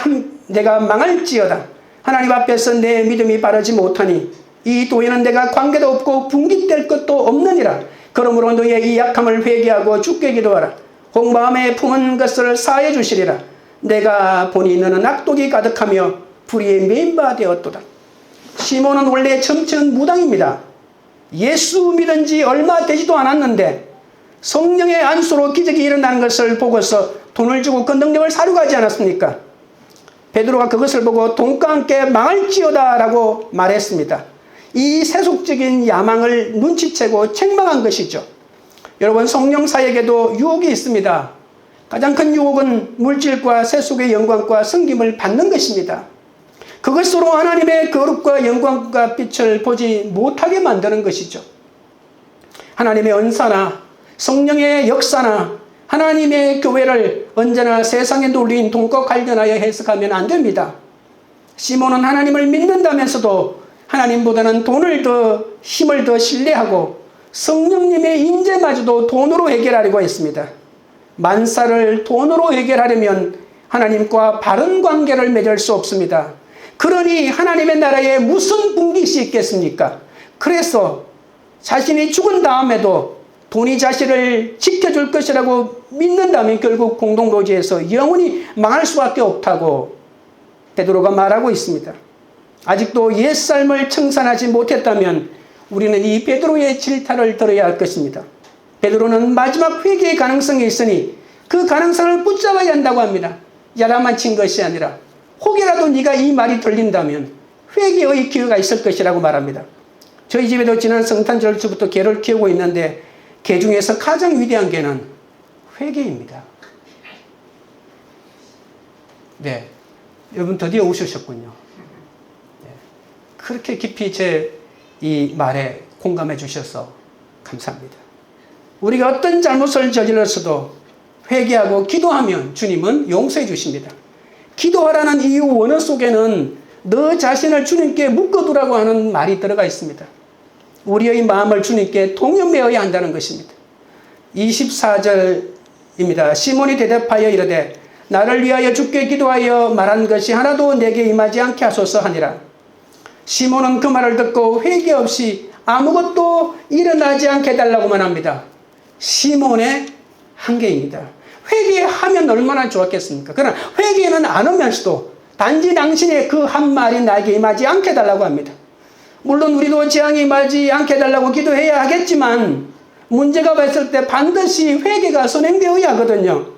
내가 망할지어다. 하나님 앞에서 내 믿음이 바르지 못하니 이 도에는 내가 관계도 없고 분깃될 것도 없느니라. 그러므로 너의 이 약함을 회개하고 주께 기도하라. 혹 마음에 품은 것을 사해 주시리라. 내가 보니 너는 악독이 가득하며 불의의 메인바 되었도다. 시몬은 원래 정체는 무당입니다. 예수 믿은 지 얼마 되지도 않았는데 성령의 안수로 기적이 일어나는 것을 보고서 돈을 주고 그 능력을 사려고 하지 않았습니까? 베드로가 그것을 보고 돈과 함께 망할지어다 라고 말했습니다. 이 세속적인 야망을 눈치채고 책망한 것이죠. 여러분, 성령 사역에도 유혹이 있습니다. 가장 큰 유혹은 물질과 세속의 영광과 섬김을 받는 것입니다. 그것으로 하나님의 거룩과 영광과 빛을 보지 못하게 만드는 것이죠. 하나님의 은사나 성령의 역사나 하나님의 교회를 언제나 세상에 놀린 돈과 관련하여 해석하면 안 됩니다. 시몬은 하나님을 믿는다면서도 하나님보다는 돈을 더, 힘을 더 신뢰하고 성령님의 인재마저도 돈으로 해결하려고 했습니다. 만사를 돈으로 해결하려면 하나님과 바른 관계를 맺을 수 없습니다. 그러니 하나님의 나라에 무슨 분깃이 있겠습니까? 그래서 자신이 죽은 다음에도 돈이 자신을 지켜줄 것이라고 믿는다면 결국 공동묘지에서 영원히 망할 수밖에 없다고 베드로가 말하고 있습니다. 아직도 옛삶을 청산하지 못했다면 우리는 이 베드로의 질타를 들어야 할 것입니다. 베드로는 마지막 회개의 가능성이 있으니 그 가능성을 붙잡아야 한다고 합니다. 야단만 친 것이 아니라 혹이라도 네가 이 말이 들린다면 회개의 기회가 있을 것이라고 말합니다. 저희 집에도 지난 성탄절 주부터 개를 키우고 있는데 개 중에서 가장 위대한 개는 회개입니다. 네, 여러분 드디어 오셨군요. 네. 그렇게 깊이 제 이 말에 공감해 주셔서 감사합니다. 우리가 어떤 잘못을 저질렀어도 회개하고 기도하면 주님은 용서해 주십니다. 기도하라는 이유 원어 속에는 너 자신을 주님께 묶어두라고 하는 말이 들어가 있습니다. 우리의 마음을 주님께 동요매어야 한다는 것입니다. 24절입니다. 시몬이 대답하여 이르되 나를 위하여 주께 기도하여 말한 것이 하나도 내게 임하지 않게 하소서 하니라. 시몬은 그 말을 듣고 회개 없이 아무것도 일어나지 않게 해달라고만 합니다. 시몬의 한계입니다. 회개하면 얼마나 좋았겠습니까? 그러나 회개는 안 하면서도 단지 당신의 그 한 말이 나에게 임하지 않게 해달라고 합니다. 물론 우리도 재앙이 임하지 않게 해달라고 기도해야 하겠지만 문제가 왔을 때 반드시 회개가 선행되어야 하거든요.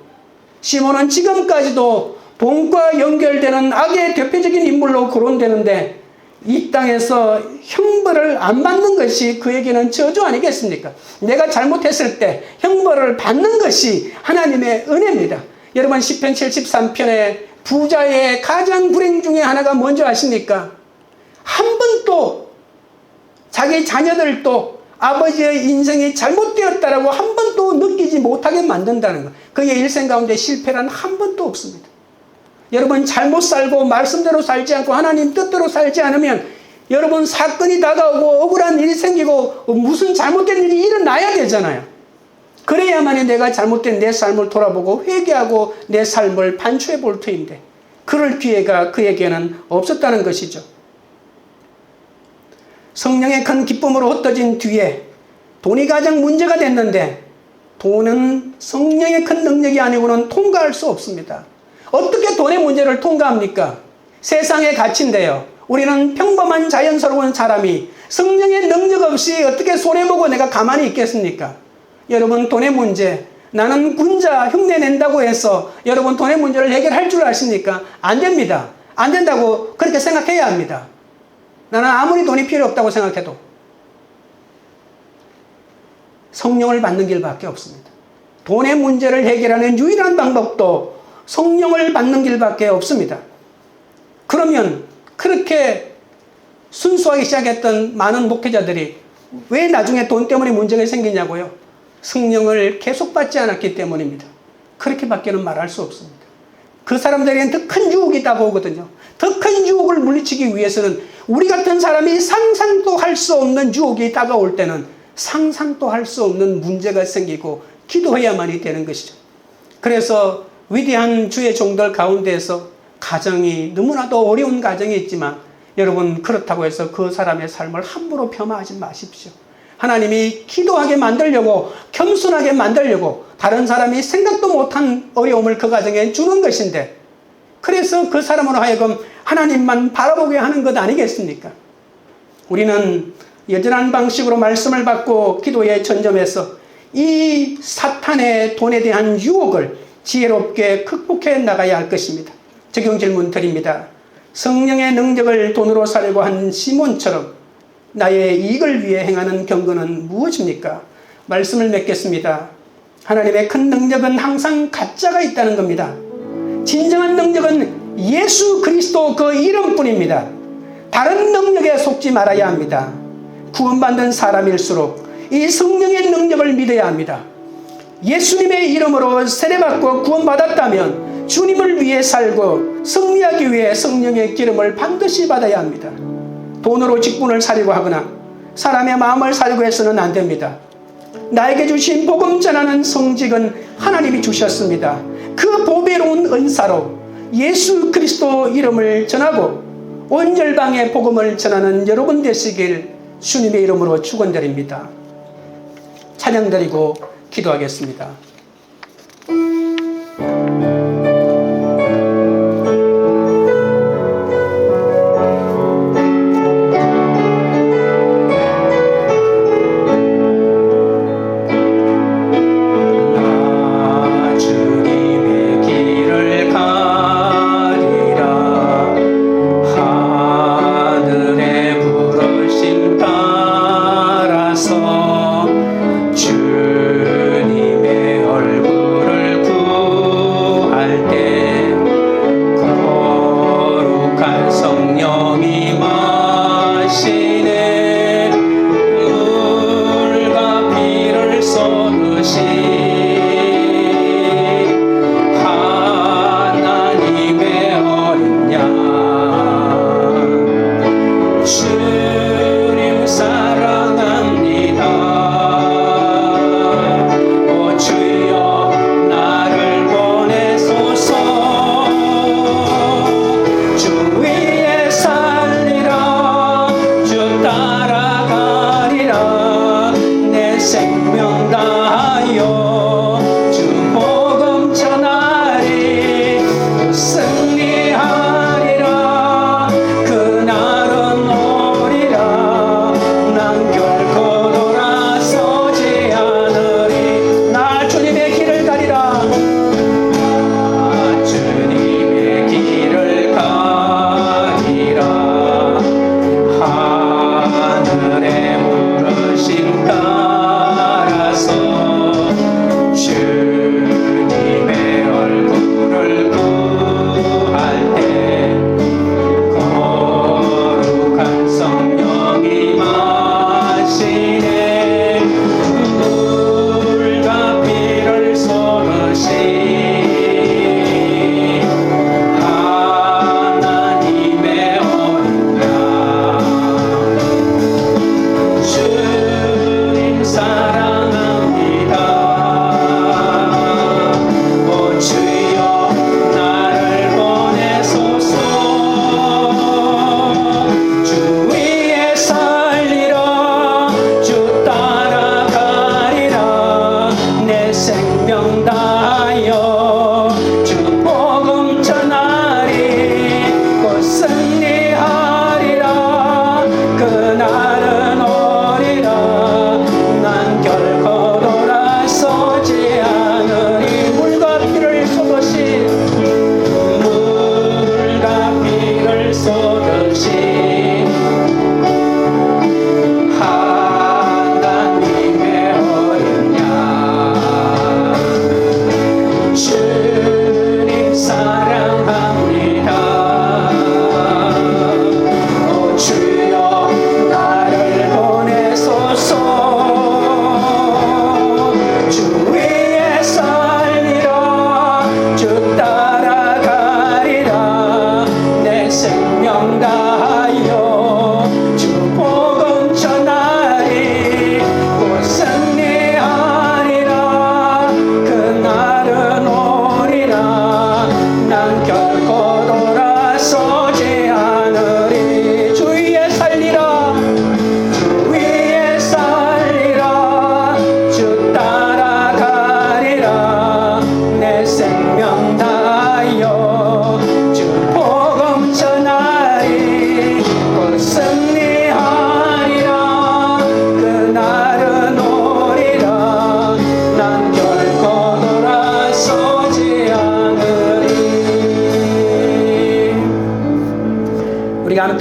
시몬은 지금까지도 돈과 연결되는 악의 대표적인 인물로 거론되는데 이 땅에서 형벌을 안 받는 것이 그에게는 저주 아니겠습니까? 내가 잘못했을 때 형벌을 받는 것이 하나님의 은혜입니다. 여러분, 시편 73편의 부자의 가장 불행 중에 하나가 뭔지 아십니까? 한 번도 자기 자녀들도 아버지의 인생이 잘못되었다라고 한 번도 느끼지 못하게 만든다는 것. 그의 일생 가운데 실패란 한 번도 없습니다. 여러분, 잘못 살고 말씀대로 살지 않고 하나님 뜻대로 살지 않으면 여러분 사건이 다가오고 억울한 일이 생기고 무슨 잘못된 일이 일어나야 되잖아요. 그래야만이 내가 잘못된 내 삶을 돌아보고 회개하고 내 삶을 반추해 볼 터인데 그럴 기회가 그에게는 없었다는 것이죠. 성령의 큰 기쁨으로 흩어진 뒤에 돈이 가장 문제가 됐는데 돈은 성령의 큰 능력이 아니고는 통과할 수 없습니다. 어떻게 돈의 문제를 통과합니까? 세상의 가치인데요. 우리는 평범한 자연스러운 사람이 성령의 능력 없이 어떻게 손해보고 내가 가만히 있겠습니까? 여러분, 돈의 문제, 나는 군자 흉내 낸다고 해서 여러분 돈의 문제를 해결할 줄 아십니까? 안 됩니다. 안 된다고 그렇게 생각해야 합니다. 나는 아무리 돈이 필요 없다고 생각해도 성령을 받는 길밖에 없습니다. 돈의 문제를 해결하는 유일한 방법도 성령을 받는 길밖에 없습니다. 그러면 그렇게 순수하게 시작했던 많은 목회자들이 왜 나중에 돈 때문에 문제가 생기냐고요? 성령을 계속 받지 않았기 때문입니다. 그렇게밖에는 말할 수 없습니다. 그 사람들에겐 더 큰 유혹이 다가오거든요. 더 큰 유혹을 물리치기 위해서는 우리 같은 사람이 상상도 할 수 없는 유혹이 다가올 때는 상상도 할 수 없는 문제가 생기고 기도해야만이 되는 것이죠. 그래서 위대한 주의 종들 가운데에서 가정이 너무나도 어려운 가정이 있지만 여러분, 그렇다고 해서 그 사람의 삶을 함부로 폄하하지 마십시오. 하나님이 기도하게 만들려고, 겸손하게 만들려고 다른 사람이 생각도 못한 어려움을 그 가정에 주는 것인데, 그래서 그 사람으로 하여금 하나님만 바라보게 하는 것 아니겠습니까? 우리는 여전한 방식으로 말씀을 받고 기도에 전념해서 이 사탄의 돈에 대한 유혹을 지혜롭게 극복해 나가야 할 것입니다. 적용 질문 드립니다. 성령의 능력을 돈으로 사려고 한 시몬처럼 나의 이익을 위해 행하는 경건은 무엇입니까? 말씀을 맺겠습니다. 하나님의 큰 능력은 항상 가짜가 있다는 겁니다. 진정한 능력은 예수 그리스도 그 이름뿐입니다. 다른 능력에 속지 말아야 합니다. 구원받는 사람일수록 이 성령의 능력을 믿어야 합니다. 예수님의 이름으로 세례받고 구원받았다면 주님을 위해 살고 승리하기 위해 성령의 기름을 반드시 받아야 합니다. 돈으로 직분을 사려고 하거나 사람의 마음을 사려고 해서는 안 됩니다. 나에게 주신 복음 전하는 성직은 하나님이 주셨습니다. 그 보배로운 은사로 예수 그리스도 이름을 전하고 온 열방의 복음을 전하는 여러분 되시길 주님의 이름으로 축원드립니다. 찬양드리고 기도하겠습니다.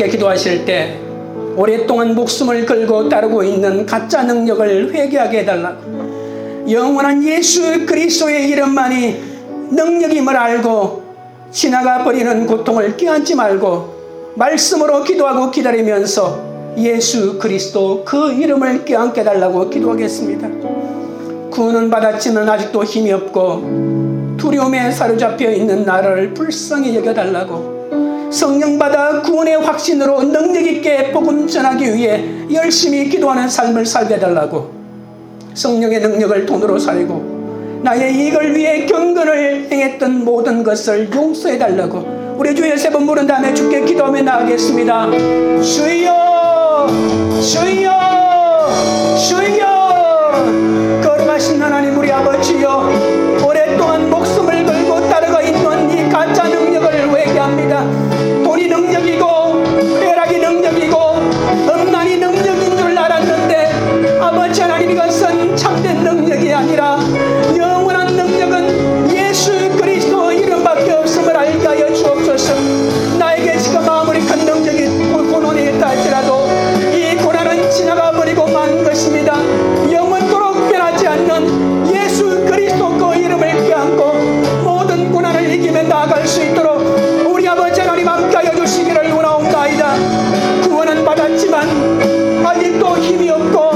함께 기도하실 때 오랫동안 목숨을 걸고 따르고 있는 가짜 능력을 회개하게 해달라고, 영원한 예수 그리스도의 이름만이 능력임을 알고 지나가 버리는 고통을 껴안지 말고 말씀으로 기도하고 기다리면서 예수 그리스도 그 이름을 껴안게 달라고 기도하겠습니다. 구원은 받았지만 아직도 힘이 없고 두려움에 사로잡혀 있는 나를 불쌍히 여겨달라고, 성령 받아 구원의 확신으로 능력 있게 복음 전하기 위해 열심히 기도하는 삶을 살게 해달라고, 성령의 능력을 돈으로 살고 나의 이익을 위해 경건을 행했던 모든 것을 용서해달라고 우리 주여 세 번 부른 다음에 주께 기도하며 나가겠습니다. 주여, 주여, 주여. 거룩하신 하나님 우리 아버지여, 오랫동안 목숨을 걸고 따라가 있는 이 가짜 능력을 회개합니다. 돈이 능력이고 쾌락이 능력이고 음란이 능력인 줄 알았는데 아버지 하나님, 이것은 참된 능력이 아니라 영원한 능력은 예수 그리스도 이름밖에 없음을 알게 하여 주옵소서. 나에게 지금 아무리 큰 능력이 고난이 있다 할지라도 이 고난은 지나가 버리고 만 것입니다. 영원토록 변하지 않는 예수 그리스도 그 이름을 껴안고 모든 고난을 이기며 나아갈 수 있도록 우리 아버지 하나님 함께 하여 주시기를 원하옵나이다. 구원은 받았지만 아직도 힘이 없고,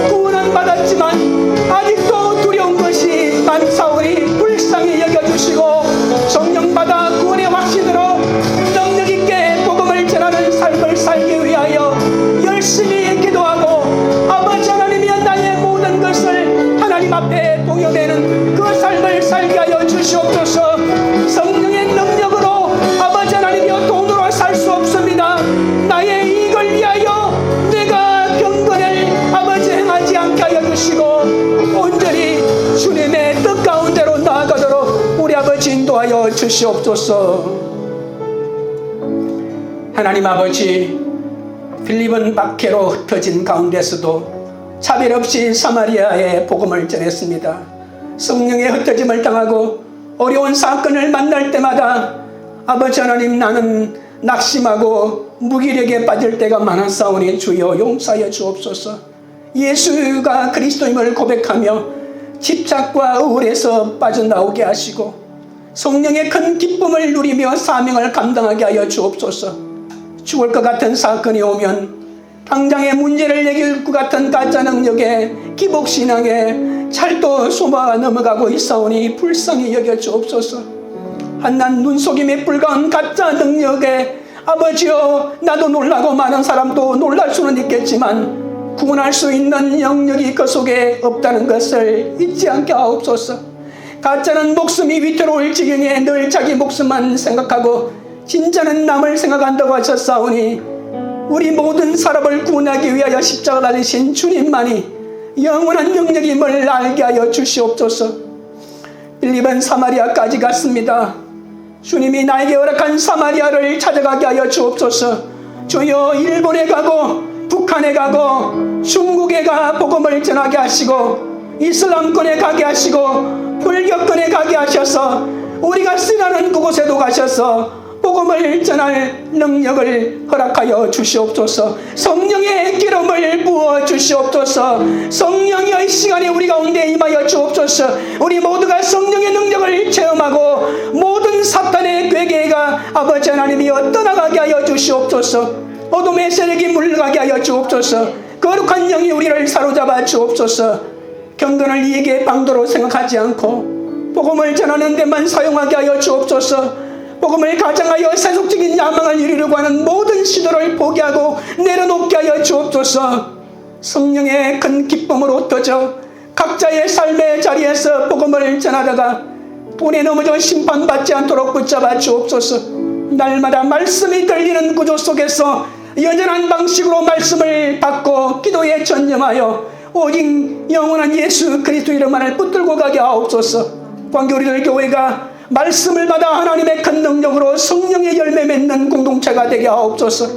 구원은 받았지만 아직도 두려운 것이 많사오니 불쌍히 여겨주시고, 성령 받아 구원의 확신으로 능력 있게 복음을 전하는 삶을 살기 위하여 열심히 기도하고 아버지 하나님이여 나의 모든 것을 하나님 앞에 동요되는 그 삶을 살게 하여 주시옵소서. 성령의 능력으로 아버지 하나님이여 돈으로 살 수 없습니다. 나의 이익을 위하여 내가 경건을 아버지 행하지 않게 하여 주시고 온전히 주님의 뜻 가운데로 나아가도록 우리 아버지 인도하여 주시옵소서. 하나님 아버지, 빌립은 박해로 흩어진 가운데서도 차별 없이 사마리아에 복음을 전했습니다. 성령의 흩어짐을 당하고 어려운 사건을 만날 때마다 아버지 하나님, 나는 낙심하고 무기력에 빠질 때가 많았사오니 주여 용서하여 주옵소서. 예수가 그리스도임을 고백하며 집착과 우울에서 빠져나오게 하시고 성령의 큰 기쁨을 누리며 사명을 감당하게 하여 주옵소서. 죽을 것 같은 사건이 오면 당장의 문제를 해결할 것 같은 가짜 능력에 기복신앙에 찰도 소마가 넘어가고 있사오니 불쌍히 여겨 주옵소서. 한낱 눈속임에 불과한 가짜 능력에 아버지여, 나도 놀라고 많은 사람도 놀랄 수는 있겠지만 구원할 수 있는 영역이 그 속에 없다는 것을 잊지 않게 하옵소서. 가짜는 목숨이 위태로울 지경에 늘 자기 목숨만 생각하고 진짜는 남을 생각한다고 하셨사오니 우리 모든 사람을 구원하기 위하여 십자가 달리신 주님만이 영원한 능력임을 알게 하여 주시옵소서. 빌립은 사마리아까지 갔습니다. 주님이 나에게 허락한 사마리아를 찾아가게 하여 주옵소서. 주여, 일본에 가고 북한에 가고 중국에 가 복음을 전하게 하시고 이슬람권에 가게 하시고 불교권에 가게 하셔서 우리가 쓰라는 그곳에도 가셔서 복음을 전할 능력을 허락하여 주시옵소서. 성령의 기름을 부어 주시옵소서. 성령의 시간에 우리 가운데 임하여 주옵소서. 우리 모두가 성령의 능력을 체험하고 모든 사탄의 괴계가 아버지 하나님이여 떠나가게 하여 주시옵소서. 어둠의 세력이 물러가게 하여 주옵소서. 거룩한 영이 우리를 사로잡아 주옵소서. 경건을 이익의 방도로 생각하지 않고 복음을 전하는 데만 사용하게 하여 주옵소서. 복음을 가장하여 세속적인 야망을 이루려고 하는 모든 시도를 포기하고 내려놓게 하여 주옵소서. 성령의 큰 기쁨으로 터져 각자의 삶의 자리에서 복음을 전하다가 돈에 넘어져 심판받지 않도록 붙잡아 주옵소서. 날마다 말씀이 들리는 구조 속에서 여전한 방식으로 말씀을 받고 기도에 전념하여 오직 영원한 예수 그리스도 이름만을 붙들고 가게 하옵소서. 광교 우리들 교회가 말씀을 받아 하나님의 큰 능력으로 성령의 열매 맺는 공동체가 되게 하옵소서.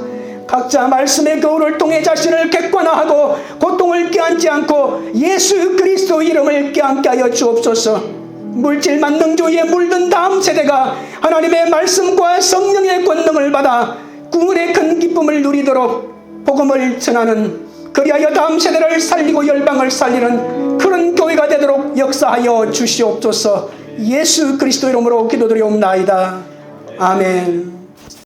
각자 말씀의 거울을 통해 자신을 객관화하고 고통을 껴안지 않고 예수 그리스도 이름을 껴안게 하여 주옵소서. 물질 만능주의에 물든 다음 세대가 하나님의 말씀과 성령의 권능을 받아 구원의 큰 기쁨을 누리도록 복음을 전하는, 그리하여 다음 세대를 살리고 열방을 살리는 그런 교회가 되도록 역사하여 주시옵소서. 예수 그리스도 이름으로 기도드리옵나이다. 아멘.